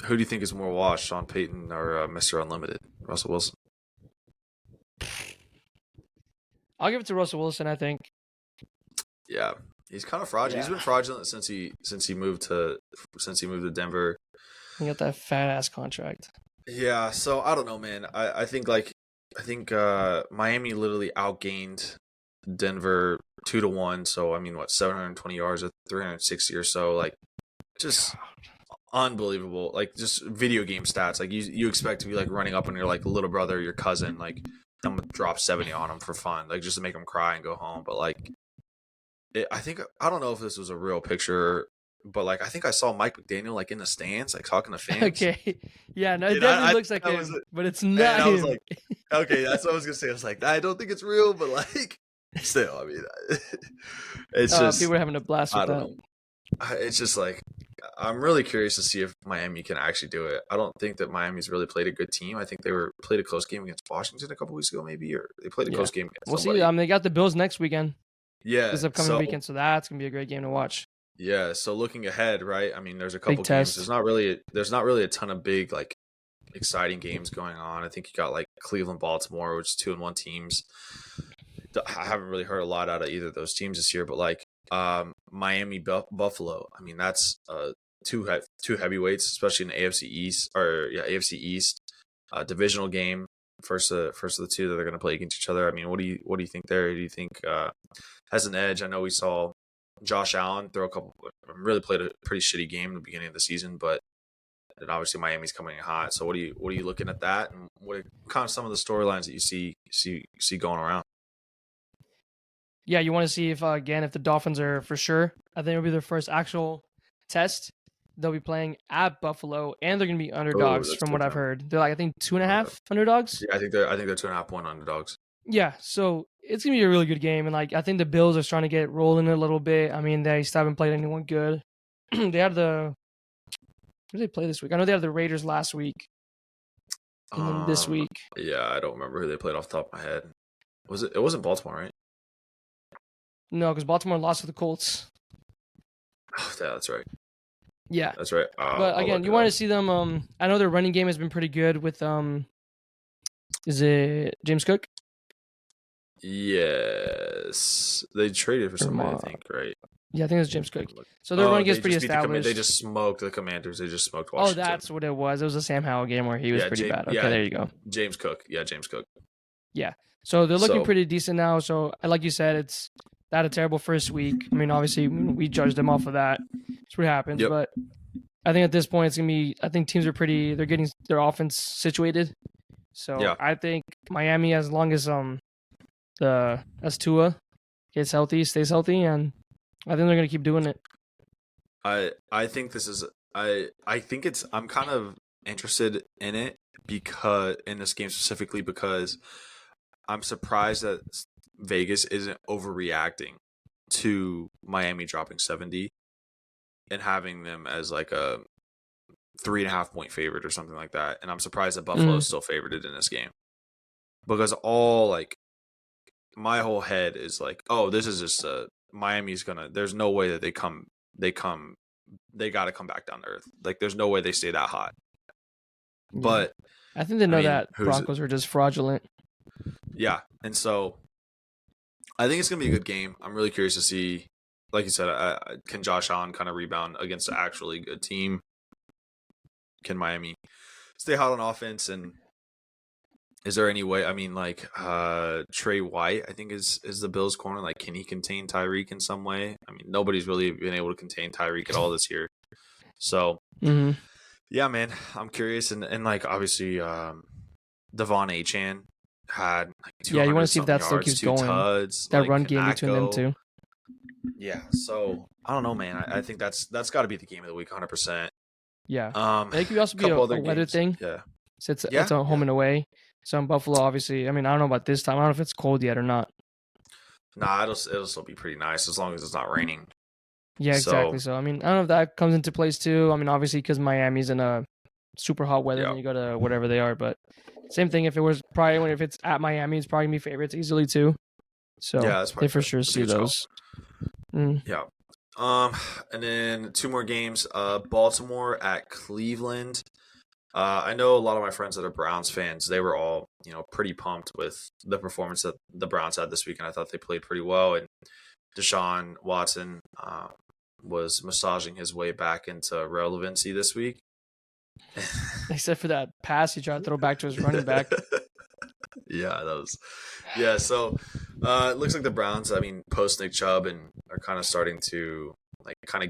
who do you think is more washed, Sean Payton or Mr. Unlimited, Russell Wilson? I'll give it to Russell Wilson, I think. Yeah, he's kind of fraudulent. Yeah. He's been fraudulent since he moved to Denver. He got that fat ass contract. Yeah, so I don't know, man. I think Miami literally outgained Denver 2-1. So I mean, 720 yards or 360 or so, like, just unbelievable. Like, just video game stats. Like, you expect to be like running up on your like little brother, or your cousin, like, I'm gonna drop 70 on him for fun, like, just to make him cry and go home. But like, I don't know if this was a real picture, but like, I think I saw Mike McDaniel like in the stands, like, talking to fans. Okay, yeah, no, it definitely looks like him, but it's not him. I was like, okay, that's what I was gonna say. I was like, I don't think it's real, but like, still, I mean, it's just people are having a blast with that. It's just like, I'm really curious to see if Miami can actually do it. I don't think that Miami's really played a good team. I think they played a close game against Washington a couple weeks ago, maybe, or they played a close game against somebody. See. They got the Bills next weekend. Yeah, this upcoming weekend, so that's gonna be a great game to watch. Yeah, so looking ahead, right? I mean, there's a couple games. There's not really a ton of big, like, exciting games going on. I think you got like Cleveland, Baltimore, which is 2-1 teams. I haven't really heard a lot out of either of those teams this year, but like, Miami, Buffalo. I mean, that's two heavyweights, especially in the AFC East, divisional game. First of the two that are going to play against each other. I mean, what do you think there? Do you think has an edge? I know we saw Josh Allen really played a pretty shitty game in the beginning of the season, but and obviously Miami's coming in hot. So what are you looking at that, and what are kind of some of the storylines that you see going around? Yeah, you want to see if the Dolphins are for sure. I think it'll be their first actual test. They'll be playing at Buffalo, and they're going to be underdogs from what I've heard. They're like, I think 2.5 underdogs. Yeah, I think they're 2.5 point underdogs. Yeah, so it's going to be a really good game, and like, I think the Bills are starting to get rolling a little bit. I mean, they still haven't played anyone good. They had who did they play this week? I know they had the Raiders last week. And then this week. Yeah, I don't remember who they played off the top of my head. It wasn't Baltimore, right? No, because Baltimore lost to the Colts. Oh, yeah, that's right. Yeah, that's right. But again, you want to see them. I know their running game has been pretty good with is it James Cook? Yes, they traded for somebody, I think, right? Yeah, I think it was James Cook. So their running game is pretty established. They just smoked the Commanders. They just smoked Washington. Oh, that's what it was. It was a Sam Howell game where he was pretty bad. Okay, there you go. James Cook. Yeah, James Cook. Yeah. So they're looking pretty decent now. So like you said, it's not a terrible first week. I mean, obviously we judged them off of that. That's what happens. Yep. But I think at this point it's gonna be. I think teams are they're getting their offense situated. So yeah. I think Miami, as long as Tua stays healthy, and I think they're gonna keep doing it. I think this is I think it's I'm kind of interested in it because in this game specifically because I'm surprised that Vegas isn't overreacting to Miami dropping 70 and having them as like a 3.5 point favorite or something like that. And I'm surprised that Buffalo is still favored in this game because my whole head is like, oh, this is just Miami's there's no way that they come they got to come back down to earth. Like, there's no way they stay that hot. Yeah. But I think they know that Broncos are just fraudulent. Yeah, and so I think it's gonna be a good game. I'm really curious to see, like you said, can Josh Allen kind of rebound against an actually good team? Can Miami stay hot on offense? And is there any way? I mean, like Trey White, I think is the Bills' corner. Like, can he contain Tyreek in some way? I mean, nobody's really been able to contain Tyreek at all this year. So, yeah, man, I'm curious. And like, obviously, Devon Achane had like 200 you want to see if that still keeps going. Tuds, that like run game between them two. Yeah, so I don't know, man. I think that's got to be the game of the week, 100%. Yeah, it could also be a weather thing. Yeah, so it's a home and away. So in Buffalo, obviously, I mean, I don't know about this time. I don't know if it's cold yet or not. Nah, it'll still be pretty nice as long as it's not raining. Yeah, exactly. So I mean, I don't know if that comes into place too. I mean, obviously, because Miami's in a super hot weather, and you go to whatever they are. But same thing. If it's at Miami, it's probably gonna be favorites easily too. So yeah, that's they for sure see those. Yeah. And then 2 more games. Baltimore at Cleveland. I know a lot of my friends that are Browns fans. They were all, pretty pumped with the performance that the Browns had this week, and I thought they played pretty well. And Deshaun Watson was massaging his way back into relevancy this week. Except for that pass he tried to throw back to his running back. So it looks like the Browns, I mean, post Nick Chubb, and are kind of starting to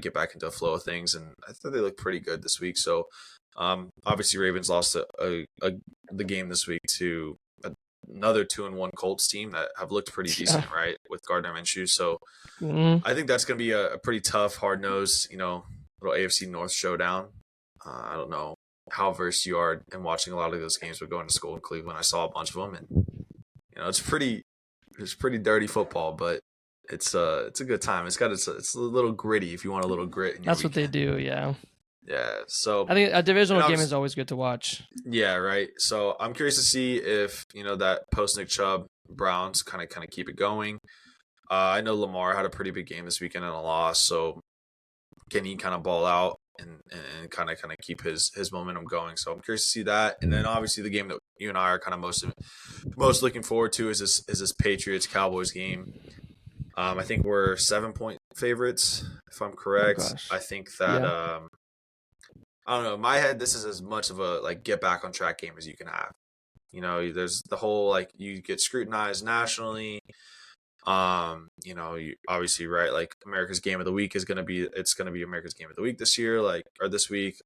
get back into a flow of things, and I thought they looked pretty good this week. So obviously Ravens lost the game this week to another 2-1 Colts team that have looked pretty decent, right, with Gardner Minshew. So I think that's going to be a pretty tough, hard-nosed, little AFC North showdown. I don't know how versed you are in watching a lot of those games, but going to school in Cleveland, I saw a bunch of them, and it's pretty dirty football, but it's a good time. It's a little gritty if you want a little grit in your That's weekend. What they do, yeah. Yeah, so I think a divisional game is always good to watch. Yeah, right. So I'm curious to see if that post Nick Chubb Browns kind of keep it going. I know Lamar had a pretty big game this weekend and a loss, so can he kind of ball out and kind of keep his momentum going? So I'm curious to see that. And then obviously the game that you and I are kind of most looking forward to is this Patriots Cowboys game. I think we're 7-point favorites, if I'm correct. I think that I don't know. In my head, this is as much of a get back on track game as you can have. There's the whole you get scrutinized nationally. You obviously, right, America's game of the week is gonna be America's game of the week this year, or this week.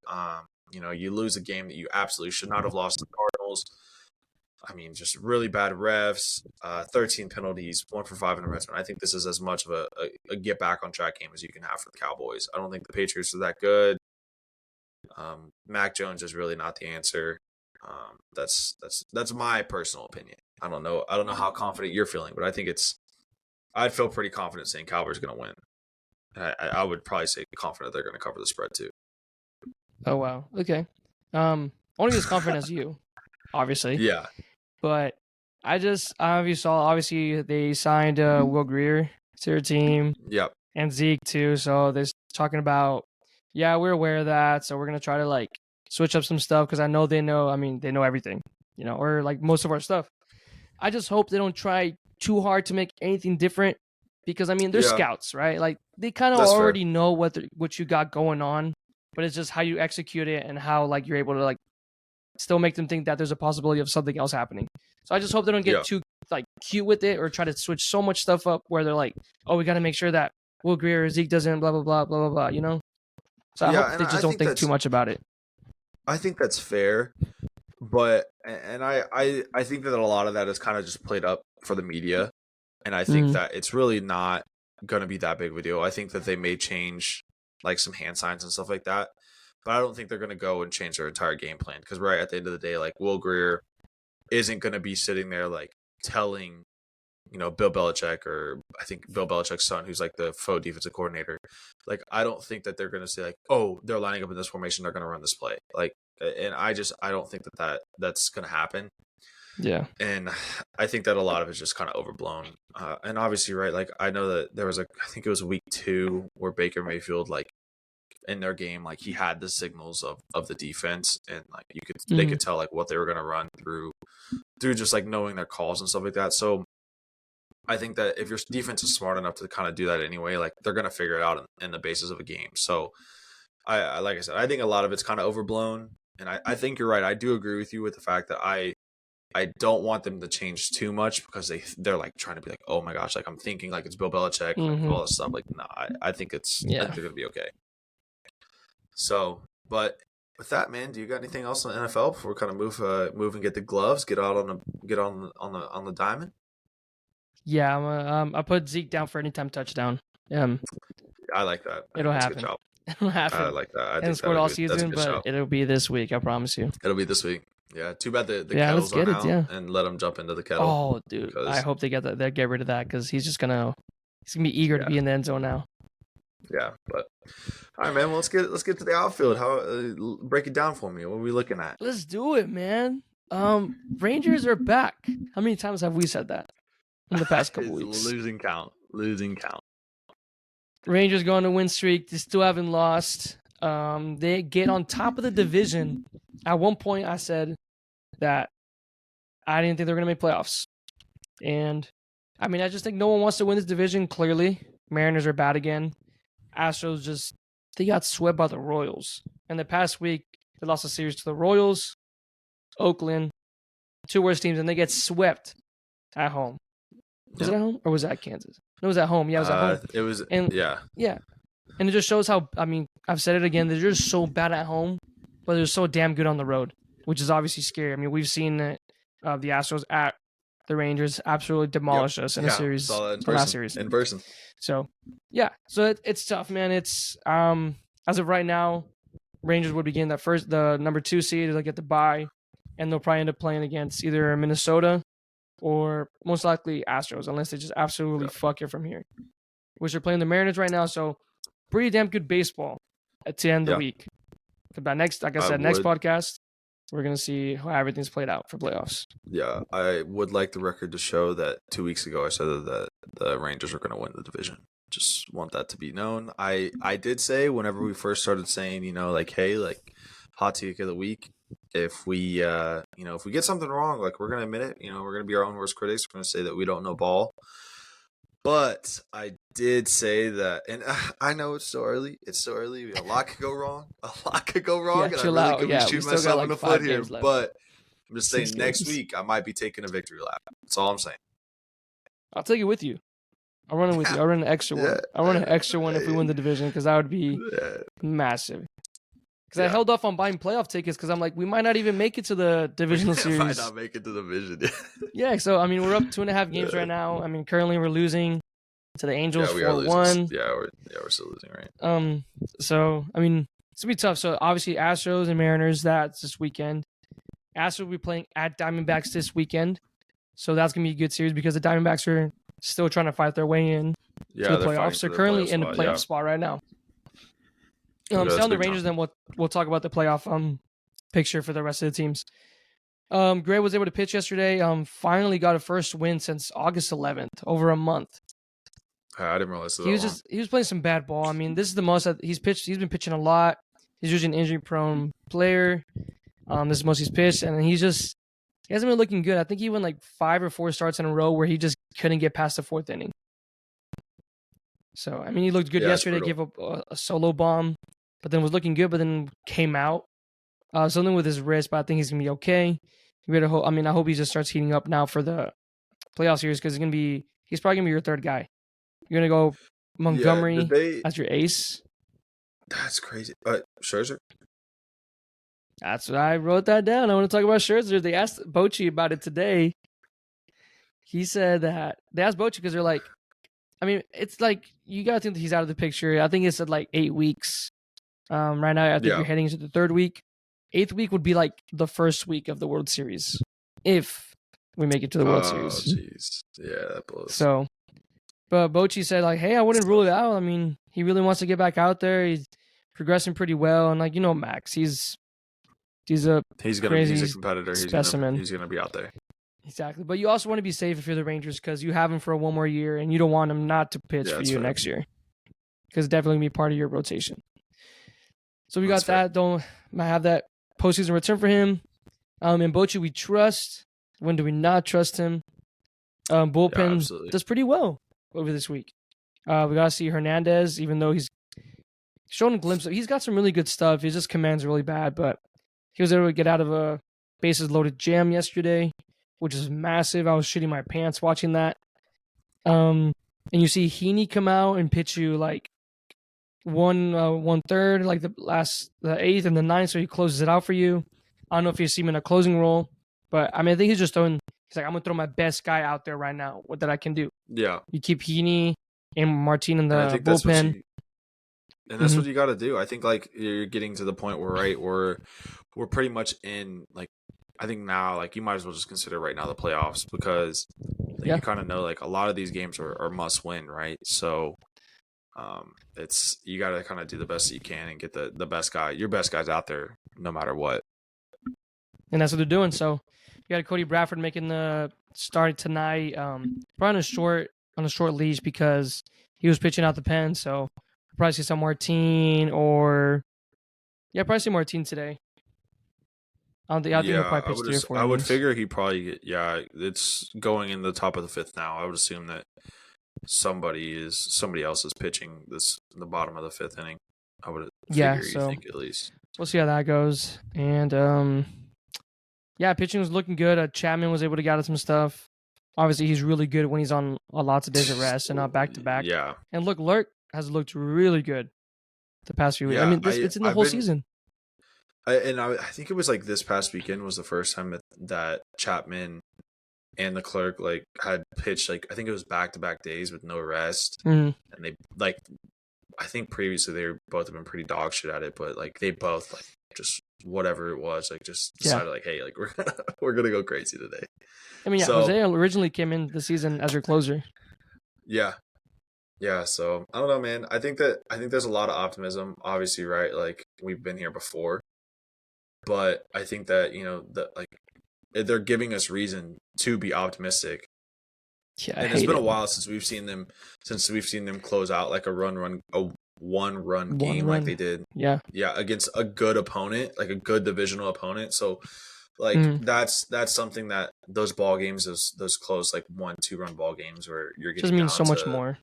You lose a game that you absolutely should not have lost to the Cardinals. I mean, just really bad refs, 13 penalties, 1 for 5 in the red zone. I think this is as much of a get back on track game as you can have for the Cowboys. I don't think the Patriots are that good. Mac Jones is really not the answer. That's my personal opinion. I don't know how confident you're feeling, but I think I'd feel pretty confident saying Cowboys are going to win. I would probably say confident they're going to cover the spread too. Oh wow, okay. Only as confident as you, obviously. Yeah. But obviously they signed Will Grier to their team. Yep. And Zeke too. So they're talking about. Yeah, we're aware of that, so we're gonna try to switch up some stuff because I know they know. I mean, they know everything, or most of our stuff. I just hope they don't try too hard to make anything different because I mean they're scouts, right? They kind of already know what you got going on, but it's just how you execute it and how you're able to still make them think that there's a possibility of something else happening. So I just hope they don't get too cute with it or try to switch so much stuff up where they're oh, we got to make sure that Will Grier or Zeke doesn't blah blah blah blah blah blah. So I hope they just don't think too much about it. I think that's fair, but I think that a lot of that is kind of just played up for the media, and I think that it's really not going to be that big of a deal. I think that they may change some hand signs and stuff like that, but I don't think they're going to go and change their entire game plan because right at the end of the day, Will Grier isn't going to be sitting there telling Bill Belichick, or I think Bill Belichick's son, who's the faux defensive coordinator. I don't think that they're going to say oh, they're lining up in this formation, they're going to run this play. And I don't think that's going to happen. Yeah. And I think that a lot of it's just kind of overblown. And obviously, right, I know that there was I think it was week 2 where Baker Mayfield in their game, like he had the signals of the defense, and like they could tell like what they were gonna run through just like knowing their calls and stuff like that. So I think that if your defense is smart enough to kind of do that anyway, like they're gonna figure it out in the basis of a game. So I like I said, I think a lot of it's kind of overblown, and I think you're right. I do agree with you with the fact that I don't want them to change too much because they're like trying to be like, oh my gosh, like I'm thinking like it's Bill Belichick, like all this stuff. Like, no, I think I think they're gonna be okay. So, but with that, man, do you got anything else on the NFL before we kind of move and get the gloves, get out on the diamond? Yeah, I put Zeke down for anytime touchdown. I like that. It'll happen. It'll happen. I like that. I haven't scored all season, but it'll be this week. I promise you. It'll be this week. Yeah. Too bad the kettles are out and let him jump into the kettle. Oh, dude, I hope they get rid of that because he's gonna be eager to be in the end zone now. Yeah, but all right, man. Well, let's get to the outfield. How break it down for me? What are we looking at? Let's do it, man. Rangers are back. How many times have we said that in the past couple weeks? Losing count. Rangers go on a win streak. They still haven't lost. They get on top of the division. At one point, I said that I didn't think they were going to make playoffs. And, I mean, I just think no one wants to win this division, clearly. Mariners are bad again. Astros they got swept by the Royals. And the past week, they lost a series to the Royals, Oakland, two worst teams, and they get swept at home. Was it at home or was it at Kansas? No, it was at home. Yeah, it was at home. It was, Yeah. And it just shows how, I mean, I've said it again, they're just so bad at home, but they're so damn good on the road, which is obviously scary. I mean, we've seen that the Astros at the Rangers absolutely demolish us in a series, the last series. In person. So, yeah. So it's tough, man. It's, as of right now, Rangers would begin the number 2 seed. They'll get the bye, and they'll probably end up playing against either Minnesota or most likely Astros, unless they just absolutely fuck it from here. Which they're playing the Mariners right now, so pretty damn good baseball to end the week. But next podcast, we're going to see how everything's played out for playoffs. Yeah, I would like the record to show that 2 weeks ago I said that the Rangers were going to win the division. Just want that to be known. I did say whenever we first started saying, like, hey, like, hot take of the week, if we, if we get something wrong, like, we're going to admit it. We're going to be our own worst critics. We're going to say that we don't know ball. But I did say that, and I know it's still early. A lot could go wrong. Yeah, and chill I really out. could be shooting myself in the foot here. Left. But I'm just saying, next week I might be taking a victory lap. That's all I'm saying. I'll take it with you. I'll run it with you. I'll run an extra one. I'll run an extra one if we win the division because that would be massive. Because I held off on buying playoff tickets because I'm like, we might not even make it to the divisional series. Might not make it to the division. Yeah, so, I mean, we're up 2.5 games right now. I mean, currently we're losing to the Angels 4-1. Yeah, we're still losing, right? So, I mean, it's going to be tough. So, obviously, Astros and Mariners, that's this weekend. Astros will be playing at Diamondbacks this weekend. So, that's going to be a good series because the Diamondbacks are still trying to fight their way in to the playoffs. They're currently in the playoff spot right now. Stay on the Rangers, then we'll talk about the playoff picture for the rest of the teams. Gray was able to pitch yesterday. Finally got a first win since August 11th, over a month. I didn't realize that. He was playing some bad ball. I mean, this is the most that he's pitched. He's been pitching a lot. He's usually an injury-prone player. This is the most he's pitched, and he hasn't been looking good. I think he went like 5 or 4 starts in a row where he just couldn't get past the 4th inning. So, I mean, he looked good yesterday. Gave up a solo bomb, but then was looking good, but then came out. Something with his wrist, but I think he's going to be okay. I hope he just starts heating up now for the playoff series because he's probably going to be your third guy. You're going to go Montgomery as your ace. That's crazy. Scherzer? That's what I wrote that down. I want to talk about Scherzer. They asked Bochy about it today. He said that they asked Bochy because they're like, I mean, it's like you got to think that he's out of the picture. I think it's at like 8 weeks. Right now, I think you're heading into the 3rd week. 8th week would be like the 1st week of the World Series if we make it to the World Series. Oh, jeez. Yeah, that blows. So, but Bochy said like, hey, I wouldn't rule it out. I mean, he really wants to get back out there. He's progressing pretty well. And like, Max, he's a competitor. Specimen. He's gonna be out there. Exactly. But you also want to be safe if you're the Rangers because you have him for one more year and you don't want him not to pitch for you next year because it's definitely going to be part of your rotation. So we got that. Might have that postseason return for him. In Bochy, we trust. When do we not trust him? Bullpen does pretty well over this week. We got to see Hernandez, even though he's shown a glimpse of, he's got some really good stuff. His just command's really bad, but he was able to get out of a bases loaded jam yesterday, which is massive. I was shitting my pants watching that. And you see Heaney come out and pitch you like 1/3, like the eighth and the ninth, so he closes it out for you. I don't know if you see him in a closing role, but I mean, I think he's just throwing. He's like, I'm gonna throw my best guy out there right now. What that I can do? Yeah. You keep Heaney and Martin in the bullpen. That's what you got to do. I think like you're getting to the point where we're pretty much in like, I think now like you might as well just consider right now the playoffs, because you kind of know like a lot of these games are must win, right? So it's, you got to kind of do the best that you can and get the best guy, your best guys out there no matter what. And that's what they're doing. So you got Cody Bradford making the start tonight. Probably on a short leash because he was pitching out the pen. So probably see some Martin probably see Martin today. I think he'll probably pitch 3 or 4 I would innings. figure he probably it's going in the top of the 5th now. I would assume that somebody else is pitching this in the bottom of the 5th inning. I would figure you think at least. We'll see how that goes. And pitching was looking good. Chapman was able to get out some stuff. Obviously, he's really good when he's on lots of days of rest and not back to back. Yeah. And look, Lurk has looked really good the past few weeks. I mean, it's in the whole season. I think it was like this past weekend was the first time that Chapman and the Clerk like had pitched, like I think it was back-to-back days with no rest. And they like, I think previously they both have been pretty dog shit at it, but like they both like just whatever it was, like just decided like, hey, like we're gonna go crazy today. I mean, Jose originally came in the season as your closer. Yeah. So I don't know, man. I think there's a lot of optimism, obviously, right? Like we've been here before, but I think that like they're giving us reason to be optimistic. Yeah, and it's been a while since we've seen them close out like a one-run game like they did. Yeah, against a good opponent, like a good divisional opponent. So like that's something that those ball games, those close like 1-2 run ball games where you're getting just means so much more.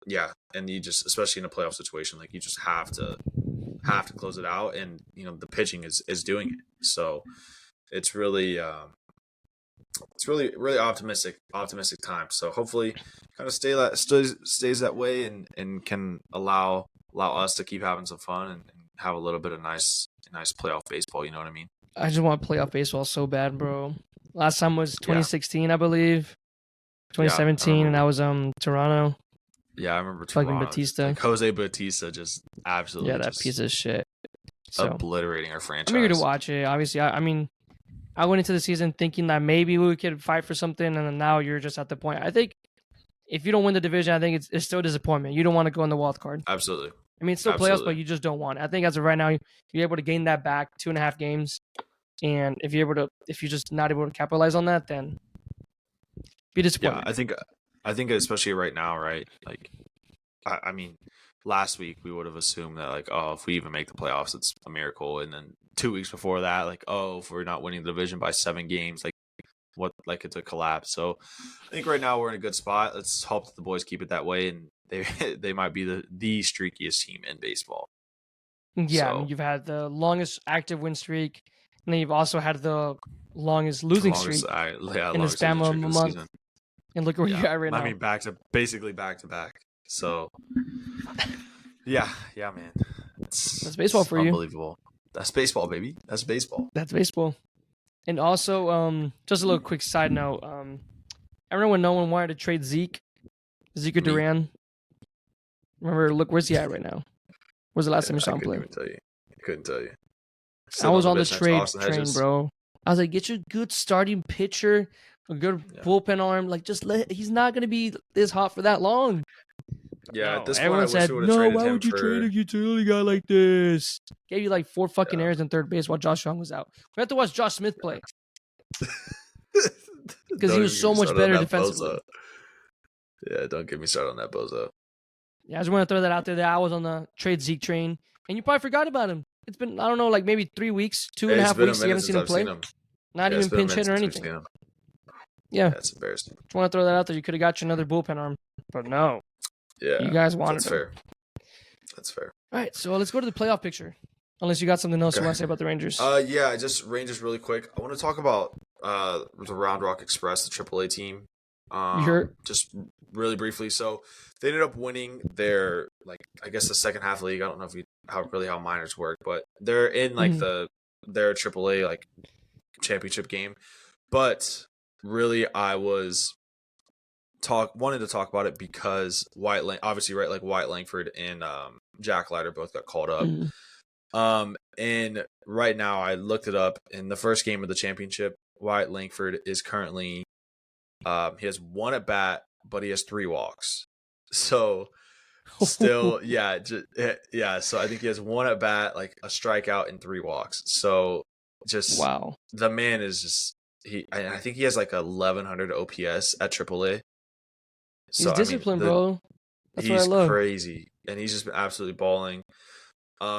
Yeah, and you just, especially in a playoff situation, like you just have to close it out, and the pitching is doing it. So it's really really optimistic time. So hopefully kind of stays that way and can allow us to keep having some fun and have a little bit of nice playoff baseball, you know what I mean? I just want playoff baseball so bad, bro. Last time was 2016, I believe. 2017, and that was Toronto. Yeah, I remember Toronto. Fucking Batista. Like Jose Batista just absolutely that piece of shit. So, obliterating our franchise. I'm eager to watch it. Obviously, I mean, I went into the season thinking that maybe we could fight for something, and then now you're just at the point. I think if you don't win the division, I think it's still a disappointment. You don't want to go in the wild card. Absolutely. I mean, it's still playoffs, but you just don't want it. I think as of right now, you're able to gain that back 2.5 games, and if you're just not able to capitalize on that, then be disappointed. Yeah, I think especially right now, right? Like, I mean, last week we would have assumed that like, oh, if we even make the playoffs, it's a miracle. And then 2 weeks before that, like, oh, if we're not winning the division by 7 games, like it's a collapse. So I think right now we're in a good spot. Let's hope that the boys keep it that way, and they might be the streakiest team in baseball. Yeah, I mean, you've had the longest active win streak, and then you've also had the longest losing streak in the span of a month. And look where you're at right now. I mean, back to back. So, yeah, man. That's baseball for you. Unbelievable. That's baseball, baby. That's baseball. That's baseball. And also, just a little quick side note. I remember when no one wanted to trade Zeke or Duran. Remember, look, where's he at right now? Where's the last time you saw him play? I couldn't tell you. I was on the trade train, bro. I was like, get your good starting pitcher, a good bullpen arm. Like, he's not going to be this hot for that long. Yeah, at this point, everyone said, no, why would you trade a utility guy like this? Gave you like 4 fucking errors in third base while Josh Young was out. We have to watch Josh Smith play. Because he was so much better defensively. Bozo. Yeah, don't get me started on that bozo. Yeah, I just want to throw that out there that I was on the trade Zeke train, and you probably forgot about him. It's been, I don't know, like maybe 3 weeks, 2.5 been a weeks. You minute haven't since seen him I've play. seen him. Not even It's been a pinch minute hit or since we've anything. seen him. Yeah, It's embarrassing. just want to throw that out there. You could have got you another bullpen arm, but no. Yeah, you guys wanted that's him. fair. That's fair. All right, so let's go to the playoff picture. Unless you got something else you want to say about the Rangers. Yeah, just Rangers really quick. I want to talk about the Round Rock Express, the AAA team. Just really briefly. So they ended up winning their, like, I guess the second half league. I don't know if how minors work, but they're in like their AAA like championship game. But really, I was wanted to talk about it because obviously, right, like Wyatt Langford and Jack Leiter both got called up. And right now I looked it up. In the first game of the championship, Wyatt Langford is currently he has 1 at bat, but he has 3 walks. So still, So I think he has 1 at bat, like a strikeout and 3 walks. So just wow, the man is just I think he has like 1100 OPS at AAA. So, he's disciplined, bro. That's what I love. He's crazy, and he's just been absolutely balling.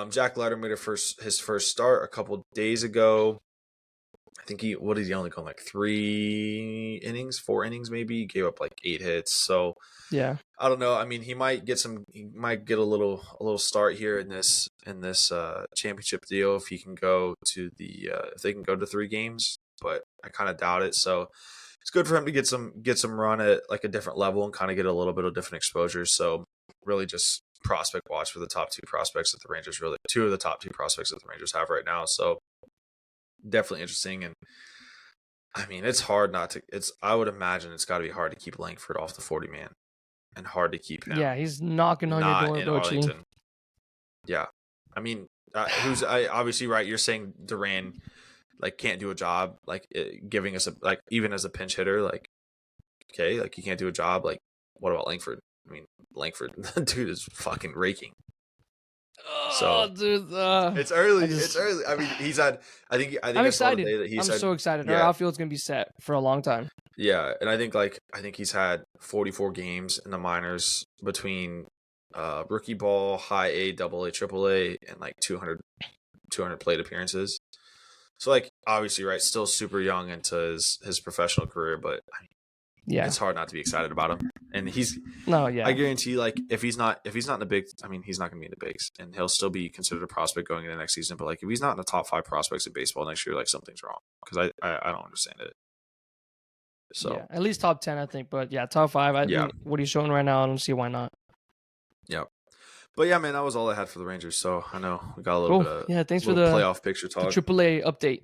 Jack Leiter made his first start a couple days ago. I think he only go like 4 innings maybe. He gave up like 8 hits. So yeah, I don't know. I mean, he might get a little start here in this championship deal if he can go to if they can go to 3 games, but I kind of doubt it. So it's good for him to get some run at like a different level and kind of get a little bit of different exposure. So really just prospect watch for the top 2 prospects that the Rangers 2 of the top 2 prospects that the Rangers have right now. So definitely interesting. And I mean, it's hard not to, I would imagine it's got to be hard to keep Langford off the 40 man and hard to keep him. Yeah, he's knocking on your door, Bochy. Yeah. I mean, obviously, right, you're saying Duran like can't do a job, like giving us even as a pinch hitter, like, okay, like you can't do a job. Like, what about Langford? I mean, Langford, the dude is fucking raking. So dude, it's early. It's early. I mean, I'm excited. I'm so excited. Our outfield's gonna be set for a long time. Yeah, and I think he's had 44 games in the minors between rookie ball, high A, double A, triple A, and like 200 plate appearances. So like obviously, right, still super young into his professional career, but I mean, it's hard not to be excited about him. And I guarantee, like if he's not in the big, I mean, he's not going to be in the bigs, and he'll still be considered a prospect going into next season. But like if he's not in the top 5 prospects in baseball next year, like something's wrong, because I don't understand it. So at least top 10, I think. But yeah, top 5. I mean, what he's showing right now, I don't see why not. Yeah. But yeah, man, that was all I had for the Rangers. So I know we got a little bit of thanks for the playoff picture talk. The AAA update.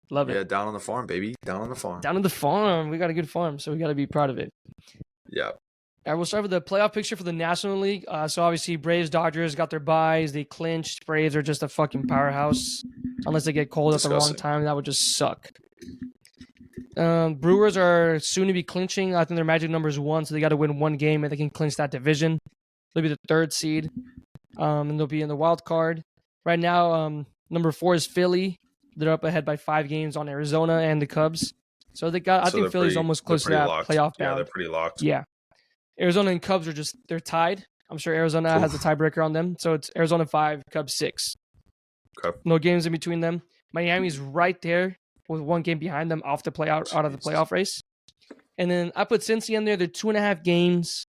Love it. Yeah, down on the farm, baby. Down on the farm. Down on the farm. We got a good farm, so we got to be proud of it. Yeah. All right, we'll start with the playoff picture for the National League. So obviously, Braves, Dodgers got their byes. They clinched. Braves are just a fucking powerhouse. Unless they get cold at the wrong time, that would just suck. Brewers are soon to be clinching. I think their magic number is 1, so they got to win 1 game and they can clinch that division. They'll be the 3rd seed, and they'll be in the wild card. Right now, number 4 is Philly. They're up ahead by 5 games on Arizona and the Cubs. So I think Philly's almost close to that playoff bound. Yeah, they're pretty locked. Yeah. Arizona and Cubs they're tied. I'm sure Arizona has a tiebreaker on them. So it's Arizona 5, Cubs 6. Okay. No games in between them. Miami's right there with 1 game behind them out of the playoff race. And then I put Cincy in there. They're 2.5 games.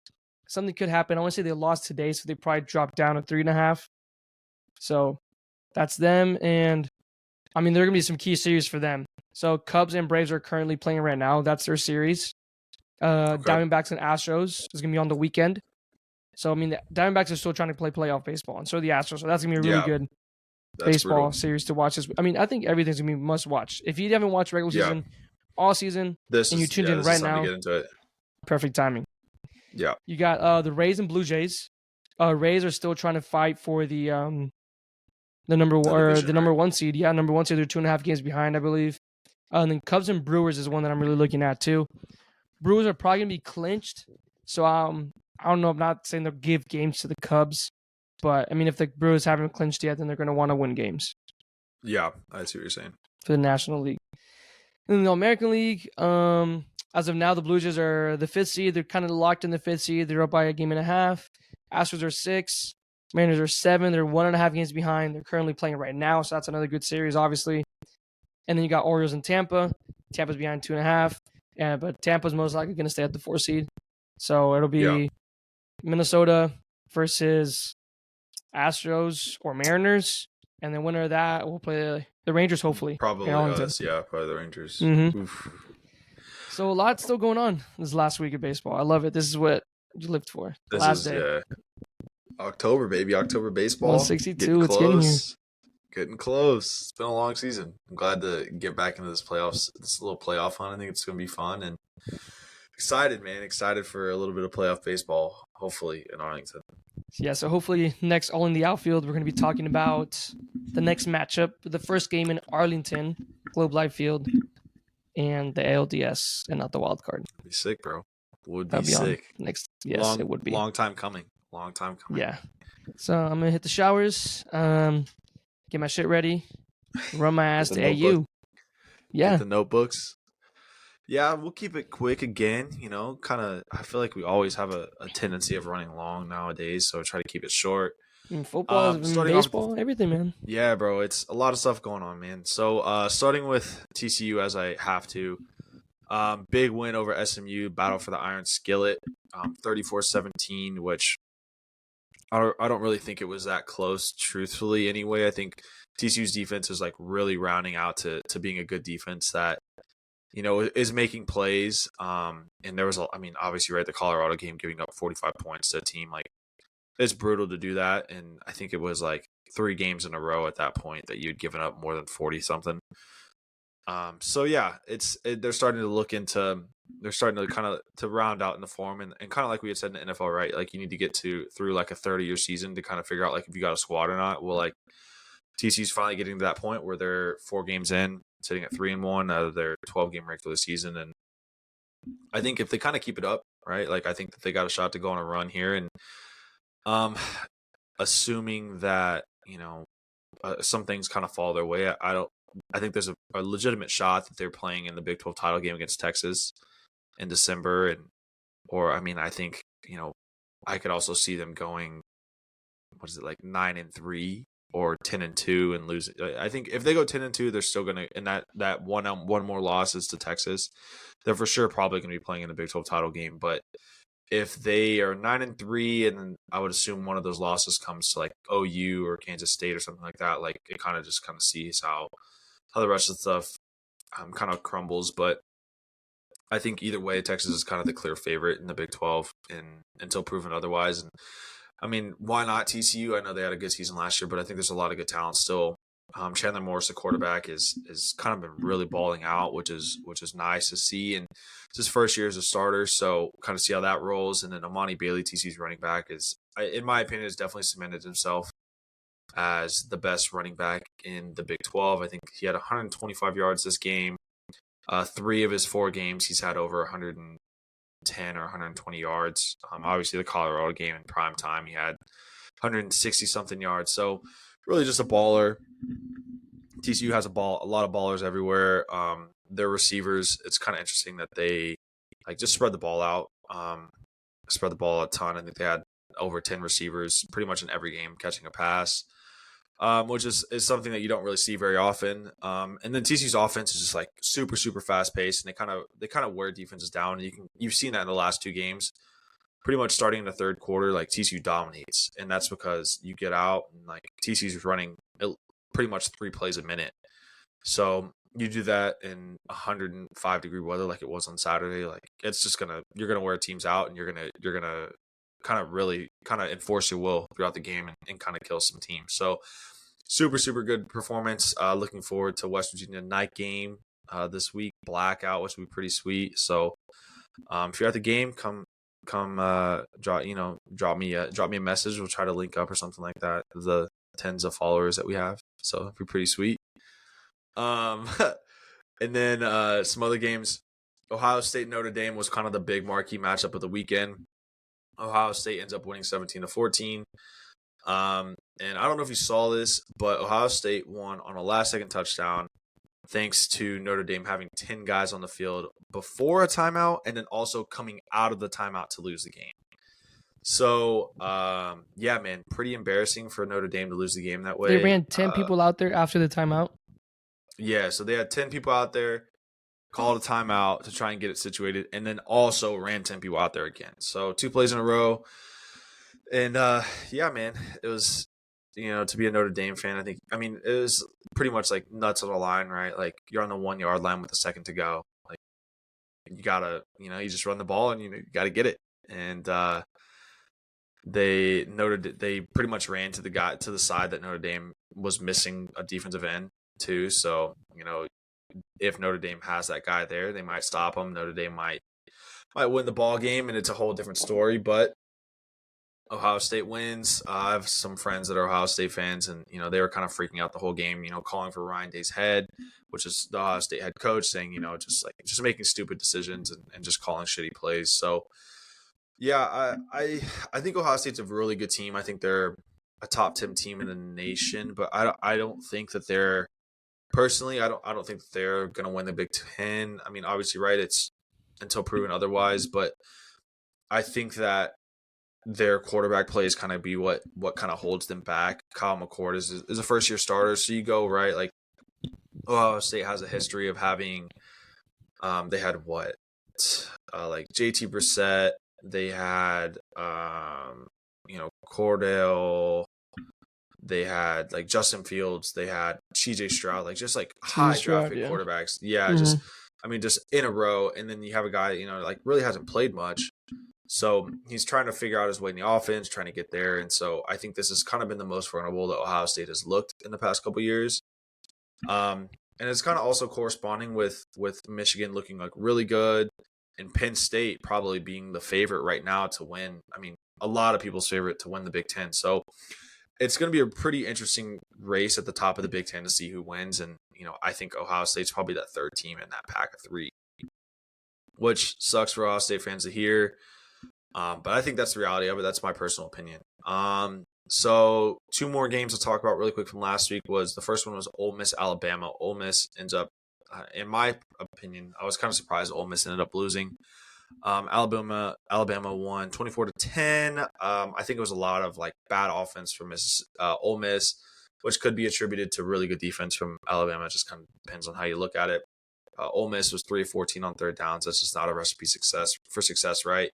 Something could happen. I want to say they lost today, so they probably dropped down to 3.5. So that's them. And I mean, there are going to be some key series for them. So Cubs and Braves are currently playing right now. That's their series. Diamondbacks and Astros is going to be on the weekend. So, I mean, the Diamondbacks are still trying to play playoff baseball, and so are the Astros. So that's going to be a really good baseball series to watch. I mean, I think everything's going to be must watch. If you haven't watched regular season all season, and you tuned in right now, get into it. Perfect timing. Yeah. You got the Rays and Blue Jays. Rays are still trying to fight for the number 1 seed. Yeah, number 1 seed. They're 2.5 games behind, I believe. And then Cubs and Brewers is one that I'm really looking at too. Brewers are probably gonna be clinched. So I don't know. I'm not saying they'll give games to the Cubs, but I mean, if the Brewers haven't clinched yet, then they're gonna want to win games. Yeah, I see what you're saying. For the National League. And in the American League, as of now, the Blue Jays are the 5th seed. They're kind of locked in the 5th seed. They're up by 1.5 games. Astros are 6. Mariners are 7. They're 1.5 games behind. They're currently playing right now, so that's another good series, obviously. And then you got Orioles and Tampa. Tampa's behind 2.5, but Tampa's most likely going to stay at the 4 seed. So it'll be Minnesota versus Astros or Mariners, and the winner of that will play the Rangers, hopefully. Probably us, probably the Rangers. Mm-hmm. So a lot still going on this last week of baseball. I love it. This is what you lived for. The last day. October, baby. October baseball. 162. It's getting here. Getting close. It's been a long season. I'm glad to get back into this little playoff hunt. I think it's going to be fun and excited, man. Excited for a little bit of playoff baseball, hopefully, in Arlington. Yeah, so hopefully next All in the Outfield, we're going to be talking about the next matchup, the first game in Arlington, Globe Life Field, and the ALDS, and not the wild card. Be sick, bro. Would be sick. It would be. Long time coming. Yeah. So I'm going to hit the showers, get my shit ready, run my ass to AU. Yeah. Get the notebooks. Yeah, we'll keep it quick again. I feel like we always have a tendency of running long nowadays, so I try to keep it short. Football, baseball, everything, man. Yeah, bro, it's a lot of stuff going on, man. So starting with TCU, as I have to, big win over SMU, battle for the Iron Skillet, 34-17, which I don't really think it was that close, truthfully, anyway. I think TCU's defense is like really rounding out to being a good defense that is making plays. And there was, obviously, right, the Colorado game, giving up 45 points to a team. Like, it's brutal to do that. And I think it was like 3 games in a row at that point that you'd given up more than 40 something. So yeah, they're starting to kind of to round out in the form and kind of like we had said in the NFL, right? Like you need to get through like a 30-year season to kind of figure out like if you got a squad or not. Well, like TCU's finally getting to that point where they're 4 games in, sitting at 3-1 out of their 12-game regular season. And I think if they kind of keep it up, right, like I think that they got a shot to go on a run here. And assuming that, some things kind of fall their way, I think there's a legitimate shot that they're playing in the Big 12 title game against Texas in December. I think, I could also see them going, 9-3 or 10-2 and lose. I think if they go 10-2, they're still going to, and that one more loss is to Texas, they're for sure probably going to be playing in the Big 12 title game. But if they are 9-3, and then I would assume one of those losses comes to like OU or Kansas State or something like that, like it kind of sees how the rest of the stuff kind of crumbles. But I think either way, Texas is kind of the clear favorite in the Big 12 until proven otherwise. And why not TCU? I know they had a good season last year, but I think there's a lot of good talent still. Chandler Morris, the quarterback, is kind of been really balling out, which is nice to see. And it's his first year as a starter, so kind of see how that rolls. And then Amani Bailey, TCU's running back, in my opinion, has definitely cemented himself as the best running back in the Big 12. I think he had 125 yards this game. 3 of his 4 games, he's had over 110 or 120 yards. Obviously, the Colorado game in prime time, he had 160-something yards. So really just a baller. TCU has a lot of ballers everywhere. Their receivers, it's kind of interesting that they just spread the ball out, spread the ball a ton. I think they had over 10 receivers pretty much in every game catching a pass, which is something that you don't really see very often. And then TCU's offense is just like super, super fast paced, and they kind of wear defenses down. And you've seen that in the last 2 games. Pretty much starting in the third quarter, like TCU dominates, and that's because you get out and like TCU's running pretty much 3 plays a minute. So you do that in 105-degree weather, like it was on Saturday. Like it's just you're gonna wear teams out, and you're gonna kind of really kind of enforce your will throughout the game and kind of kill some teams. So super, super good performance. Looking forward to West Virginia night game this week. Blackout, which will be pretty sweet. So if you're at the game, come drop me a message. We'll try to link up or something like that. The tens of followers that we have, so it'll be pretty sweet. And then some other games. Ohio State Notre Dame was kind of the big marquee matchup of the weekend. Ohio State ends up winning 17-14. And I don't know if you saw this, but Ohio State won on a last-second touchdown thanks to Notre Dame having 10 guys on the field before a timeout and then also coming out of the timeout to lose the game. So, yeah, man, pretty embarrassing for Notre Dame to lose the game that They way. ran 10 people out there after the timeout. Yeah, so they had 10 people out there, called a timeout to try and get it situated, and then also ran 10 people out there again. So 2 plays in a row. And yeah, man, it was, to be a Notre Dame fan, I mean, it was pretty much like nuts on the line, right? Like you're on the 1 yard line with a second to go. Like you gotta, you just run the ball and you gotta get it. And they pretty much ran to the side that Notre Dame was missing a defensive end too. So if Notre Dame has that guy there, they might stop him. Notre Dame might win the ball game, and it's a whole different story. But Ohio State wins. I have some friends that are Ohio State fans, and they were kind of freaking out the whole game. Calling for Ryan Day's head, which is the Ohio State head coach, saying just making stupid decisions and just calling shitty plays. So yeah, I think Ohio State's a really good team. I think they're a top 10 team in the nation, but I don't think that they're personally. I don't think that they're going to win the Big Ten. I mean, obviously, right? It's until proven otherwise, but I think that their quarterback play is kind of be what kind of holds them back. Kyle McCord is a first year starter, so you go right. Like Ohio State has a history of having. They had what, like JT Brissett. They had Cordell. They had like Justin Fields. They had CJ Stroud. Like just like high draft pick quarterbacks. Yeah, just in a row. And then you have a guy like really hasn't played much. So he's trying to figure out his way in the offense, trying to get there. And so I think this has kind of been the most vulnerable that Ohio State has looked in the past couple of years. And it's kind of also corresponding with Michigan looking like really good and Penn State probably being the favorite right now to win. I mean, a lot of people's favorite to win the Big Ten. So it's going to be a pretty interesting race at the top of the Big Ten to see who wins. And, I think Ohio State's probably that third team in that pack of 3, which sucks for Ohio State fans to hear. But I think that's the reality of it. That's my personal opinion. So 2 more games to talk about really quick from last week was the first one was Ole Miss, Alabama. Ole Miss ends up, in my opinion, I was kind of surprised Ole Miss ended up losing. Alabama won 24-10. I think it was a lot of like bad offense from Ole Miss, which could be attributed to really good defense from Alabama. It just kind of depends on how you look at it. Ole Miss was 3-14 on third downs. That's just not a recipe for success, right?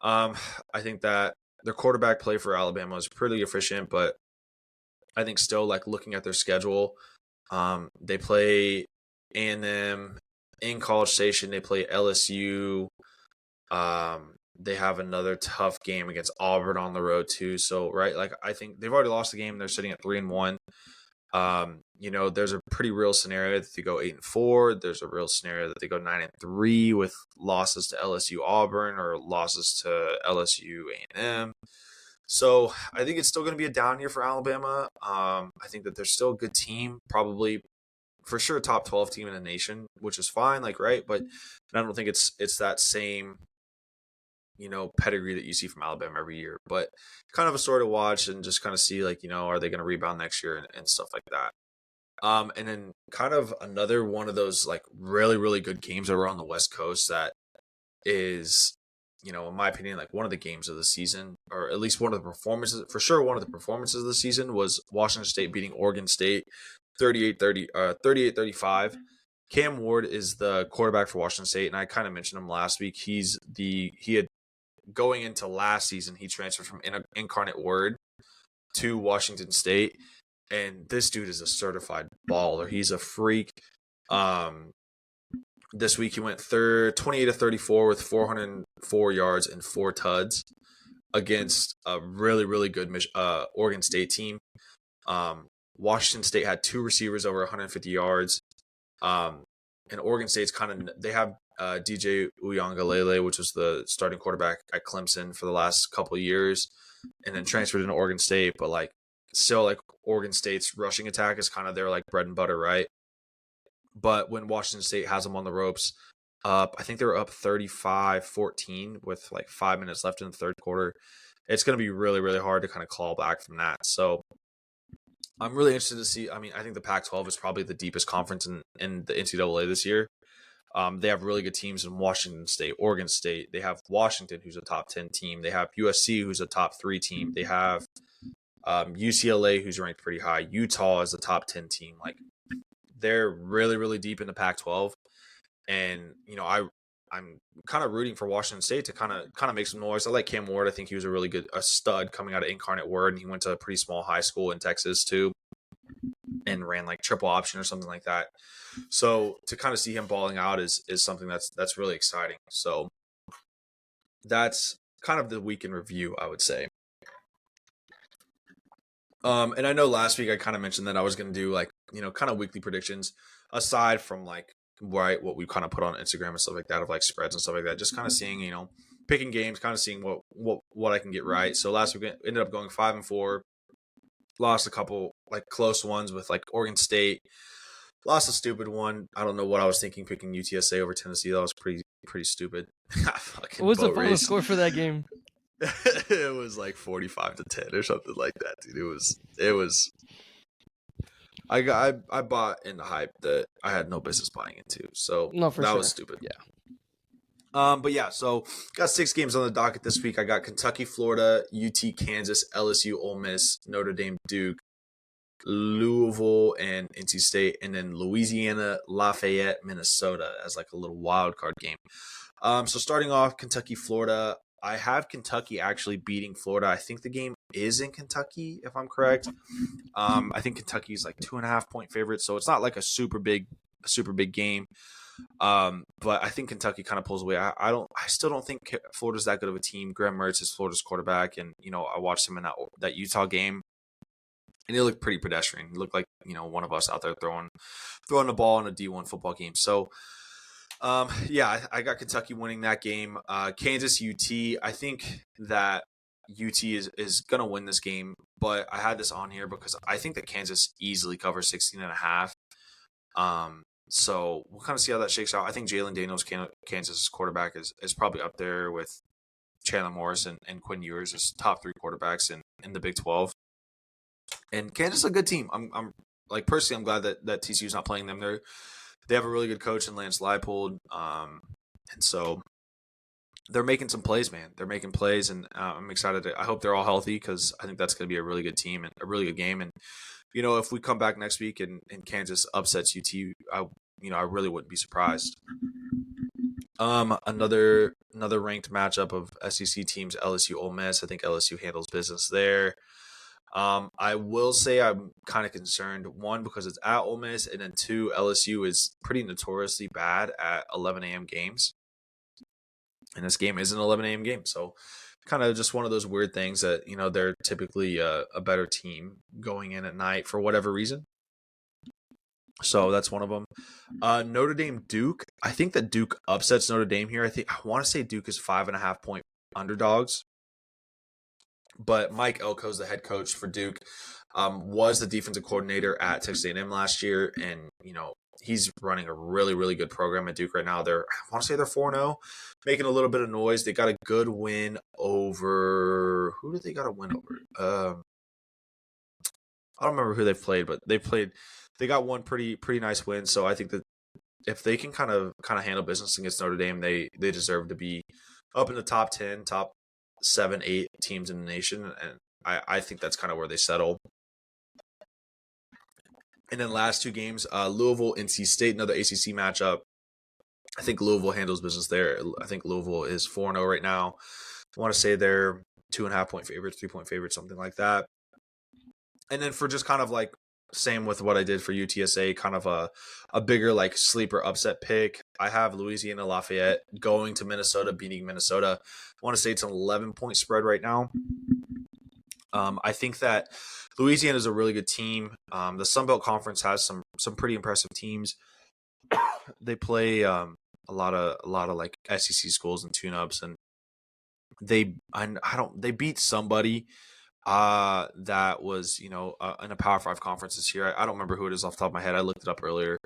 I think that their quarterback play for Alabama is pretty efficient, but I think still like looking at their schedule, they play A&M in College Station. They play LSU. They have another tough game against Auburn on the road too. So right, like I think they've already lost the game. They're sitting at 3-1. There's a pretty real scenario that they go 8-4. There's a real scenario that they go 9-3 with losses to LSU Auburn or losses to LSU A&M. So I think it's still going to be a down year for Alabama. I think that they're still a good team, probably for sure top 12 team in the nation, which is fine, like right. But I don't think it's that same pedigree that you see from Alabama every year. But kind of a story to watch and just kind of see like are they going to rebound next year and stuff like that. And then kind of another one of those like really, really good games that were on the West Coast that is, in my opinion, like one of the games of the season, or at least one of the performances, for sure one of the performances of the season was Washington State beating Oregon State 38-35. Cam Ward is the quarterback for Washington State, and I kind of mentioned him last week. He had going into last season, he transferred from Incarnate Word to Washington State. And this dude is a certified baller. He's a freak. This week he went 28-34 with 404 yards and 4 tuds against a really, really good Oregon State team. Washington State had 2 receivers over 150 yards. And Oregon State's they have DJ Uiagalelei, which was the starting quarterback at Clemson for the last couple of years, and then transferred into Oregon State. But like, still like Oregon State's rushing attack is kind of their like bread and butter, right? But when Washington State has them on the ropes, I think they were up 35-14 with like 5 minutes left in the third quarter. It's going to be really, really hard to kind of claw back from that. So I'm really interested to see. I mean, I think the Pac-12 is probably the deepest conference in the NCAA this year. They have really good teams in Washington State, Oregon State. They have Washington, who's a top 10 team. They have USC, who's a top 3 team. They have UCLA, who's ranked pretty high. Utah is a top 10 team. Like, they're really, really deep in the Pac-12. And, I'm kind of rooting for Washington State to kind of make some noise. I like Cam Ward. I think he was a stud coming out of Incarnate Word, and he went to a pretty small high school in Texas too, and ran like triple option or something like that. So to kind of see him balling out is something that's really exciting. So that's kind of the week in review, I would say. And I know last week I kind of mentioned that I was going to do like, kind of weekly predictions aside from like what we kind of put on Instagram and stuff like that of like spreads and stuff like that. Just kind of seeing, picking games, kind of seeing what I can get right. So last week I ended up going 5-4, lost a couple like close ones with like Oregon State, lost a stupid one. I don't know what I was thinking picking UTSA over Tennessee. That was pretty stupid. What was the final score for that game? It was like 45-10 or something like that, dude. It was. I bought in the hype that I had no business buying into, so that was stupid. Yeah. But yeah, so got 6 games on the docket this week. I got Kentucky, Florida, UT, Kansas, LSU, Ole Miss, Notre Dame, Duke, Louisville, and NC State, and then Louisiana, Lafayette, Minnesota as like a little wild card game. So starting off, Kentucky, Florida. I have Kentucky actually beating Florida. I think the game is in Kentucky, if I'm correct. I think Kentucky is like 2.5 point favorite, so it's not like a super big game. But I think Kentucky kind of pulls away. I still don't think Florida's that good of a team. Graham Mertz is Florida's quarterback, and I watched him in that Utah game, and he looked pretty pedestrian. He looked like one of us out there throwing the ball in a D1 football game. So. I got Kentucky winning that game. Kansas UT. I think that UT is going to win this game, but I had this on here because I think that Kansas easily covers 16.5. So we'll kind of see how that shakes out. I think Jalen Daniels, Kansas' quarterback, is probably up there with Chandler Morris and Quinn Ewers as top 3 quarterbacks in the Big 12. And Kansas is a good team. I'm like personally, I'm glad that TCU's not playing them. They have a really good coach in Lance Leipold, and so they're making some plays, man. They're making plays, and I'm excited. I hope they're all healthy because I think that's going to be a really good team and a really good game. And if we come back next week and Kansas upsets UT, I really wouldn't be surprised. Another ranked matchup of SEC teams, LSU, Ole Miss. I think LSU handles business there. I will say I'm kind of concerned, 1, because it's at Ole Miss, and then 2, LSU is pretty notoriously bad at 11 a.m. games. And this game is an 11 a.m. game. So kind of just one of those weird things that, they're typically a better team going in at night for whatever reason. So that's one of them. Notre Dame, Duke. I think that Duke upsets Notre Dame here. I want to say Duke is 5.5 point underdogs. But Mike Elko's the head coach for Duke, was the defensive coordinator at Texas A&M last year, and he's running a really, really good program at Duke right now. I want to say they're 4-0, making a little bit of noise. They got a good win over – who did they got a win over? I don't remember who they've played, but they got one pretty nice win. So I think that if they can kind of handle business against Notre Dame, they deserve to be up in the top 10, top 7, 8 teams in the nation, and I think that's kind of where they settle. And then last 2 games, Louisville, NC State, another ACC matchup. I think Louisville handles business there. I think Louisville is 4-0 right now. I want to say they're 2.5 point favorites, 3 point favorites, something like that. And then for just kind of like same with what I did for UTSA, kind of a bigger like sleeper upset pick, I have Louisiana Lafayette going to Minnesota, beating Minnesota. I want to say it's an 11-point spread right now. I think that Louisiana is a really good team. The Sun Belt Conference has some pretty impressive teams. They play a lot of like SEC schools and tune-ups, and they beat somebody that was in a Power 5 conference this year. I don't remember who it is off the top of my head. I looked it up earlier.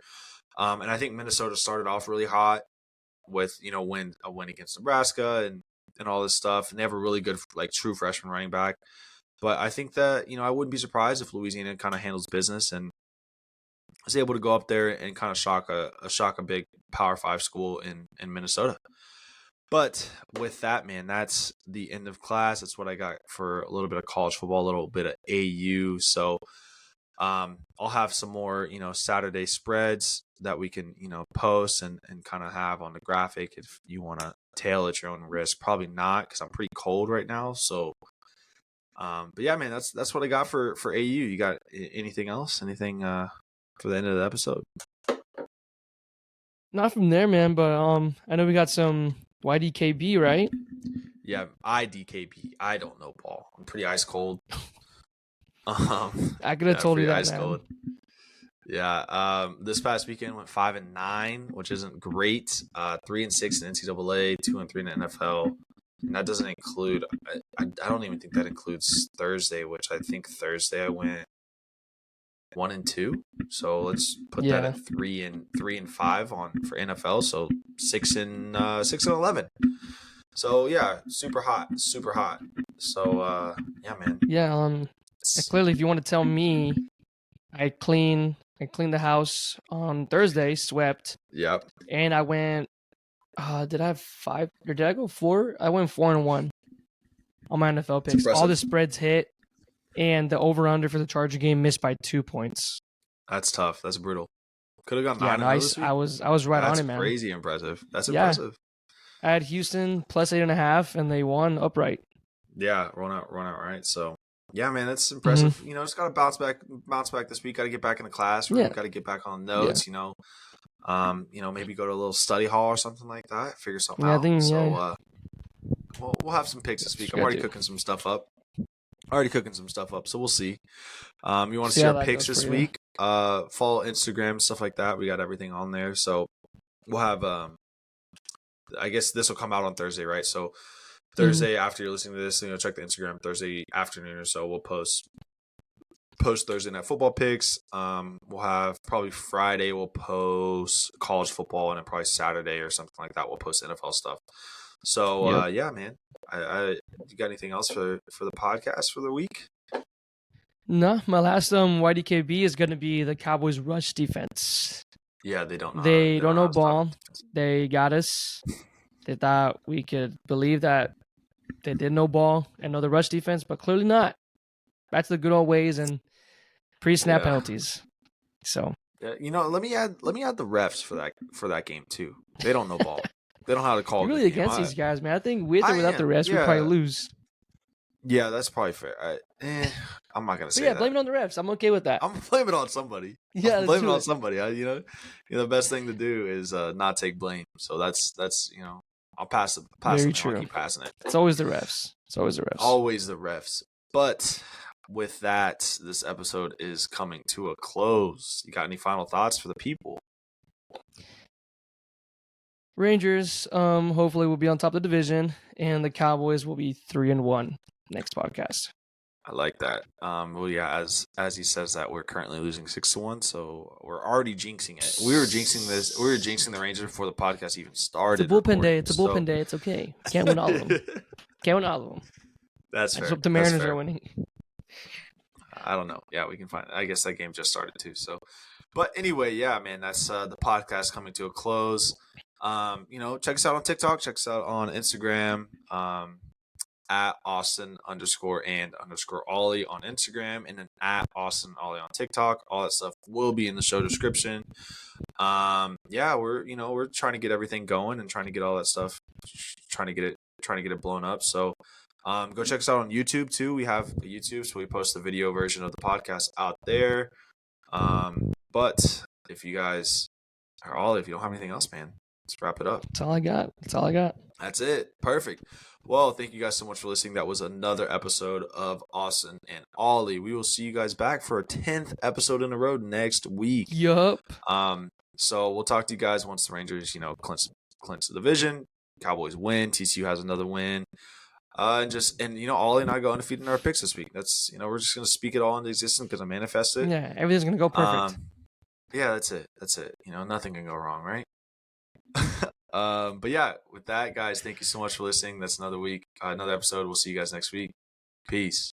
And I think Minnesota started off really hot with a win against Nebraska and all this stuff, and they have a really good like true freshman running back. But I think that I wouldn't be surprised if Louisiana kind of handles business and was able to go up there and kind of shock a big Power 5 school in Minnesota. But with that, man, that's the end of class. That's what I got for a little bit of college football, a little bit of AU. So I'll have some more, Saturday spreads that we can, post and kind of have on the graphic if you want to tail at your own risk. Probably not, because I'm pretty cold right now. So, but yeah, man, that's what I got for AU. You got anything else? Anything for the end of the episode? Not from there, man. But I know we got some YDKB, right? Yeah, IDKB. I don't know, Paul. I'm pretty ice cold. I could have told you that, ice man. Cold. Yeah. This past weekend went 5-9, which isn't great. 3-6 in NCAA, 2-3 in the NFL, and that doesn't include. I don't even think that includes Thursday, which I think Thursday I went 1-2. So let's put that at 3-5 for NFL. So 6-11. So yeah, super hot. So yeah, man. Yeah. Clearly, if you want to tell me, I cleaned the house on Thursday, swept. Yep. And I went. Did I have 5 or did I go 4? I went 4-1 on my NFL picks. All the spreads hit, and the over/under for the Charger game missed by 2 points. That's tough. That's brutal. Could have gone 9. Yeah, nice. I was right on it, man. That's crazy impressive. That's impressive. I had Houston plus 8.5, and they won upright. Yeah, run out right. So yeah, man, that's impressive. Mm-hmm. Just gotta bounce back this week. Got to get back in the classroom. Yeah. Got to get back on notes. Yeah. Maybe go to a little study hall or something like that. Figure something out. So we'll have some picks this week. I'm already cooking some stuff up. So we'll see. You want to see our picks this week? Follow Instagram, stuff like that. We got everything on there. So we'll have. I guess this will come out on Thursday, right? So Thursday after you're listening to this, check the Instagram. Thursday afternoon or so, we'll post Thursday night football picks. We'll have probably Friday we'll post college football, and then probably Saturday or something like that we'll post NFL stuff. So yeah, man. You got anything else for the podcast for the week? No, my last YDKB is going to be the Cowboys rush defense. Yeah, they don't know. They don't know ball. They got us. They thought we could believe that they did know ball and know the rush defense, but clearly not. Back to the good old ways and pre-snap penalties. So let me add the refs for that game too. They don't know ball. They don't know how to call. You're really against these guys, man. I think with or without the refs, we probably lose. Yeah, that's probably fair. I'm not gonna say that. Blame it on the refs. I'm okay with that. I'm gonna blame it on somebody. Blame it on somebody. The best thing to do is not take blame. So that's I'll pass it. Very true. I'll keep passing it. It's always the refs. Always the refs. But with that, this episode is coming to a close. You got any final thoughts for the people? Rangers, hopefully will be on top of the division, and the Cowboys will be 3-1 next podcast. I like that. Well, yeah, as he says that, we're currently losing 6-1, so we're already jinxing it. We were jinxing the Rangers before the podcast even started. It's a bullpen day. It's okay. Can't win all of them. That's fair. I hope the Mariners are winning. I don't know. Yeah, we can find it. I guess that game just started too. So, but anyway, yeah, man, that's the podcast coming to a close. Check us out on TikTok. Check us out on Instagram. At Austin_and_Ollie on Instagram, and then at Austin Ollie on TikTok. All that stuff will be in the show description. Yeah, we're trying to get everything going and trying to get all that stuff, trying to get it blown up. So go check us out on YouTube too. We have a YouTube, so we post the video version of the podcast out there. But if you guys are Ollie, if you don't have anything else, man, let's wrap it up. That's all I got. That's it. Perfect. Well, thank you guys so much for listening. That was another episode of Austin and Ollie. We will see you guys back for a 10th episode in a row next week. Yup. So we'll talk to you guys once the Rangers, clinch the division. Cowboys win. TCU has another win. Ollie and I go undefeated in our picks this week. That's, we're just going to speak it all into existence because I manifest it. Yeah, everything's going to go perfect. Yeah, that's it. Nothing can go wrong, right? But yeah, with that, guys, thank you so much for listening. That's another week, another episode. We'll see you guys next week. Peace.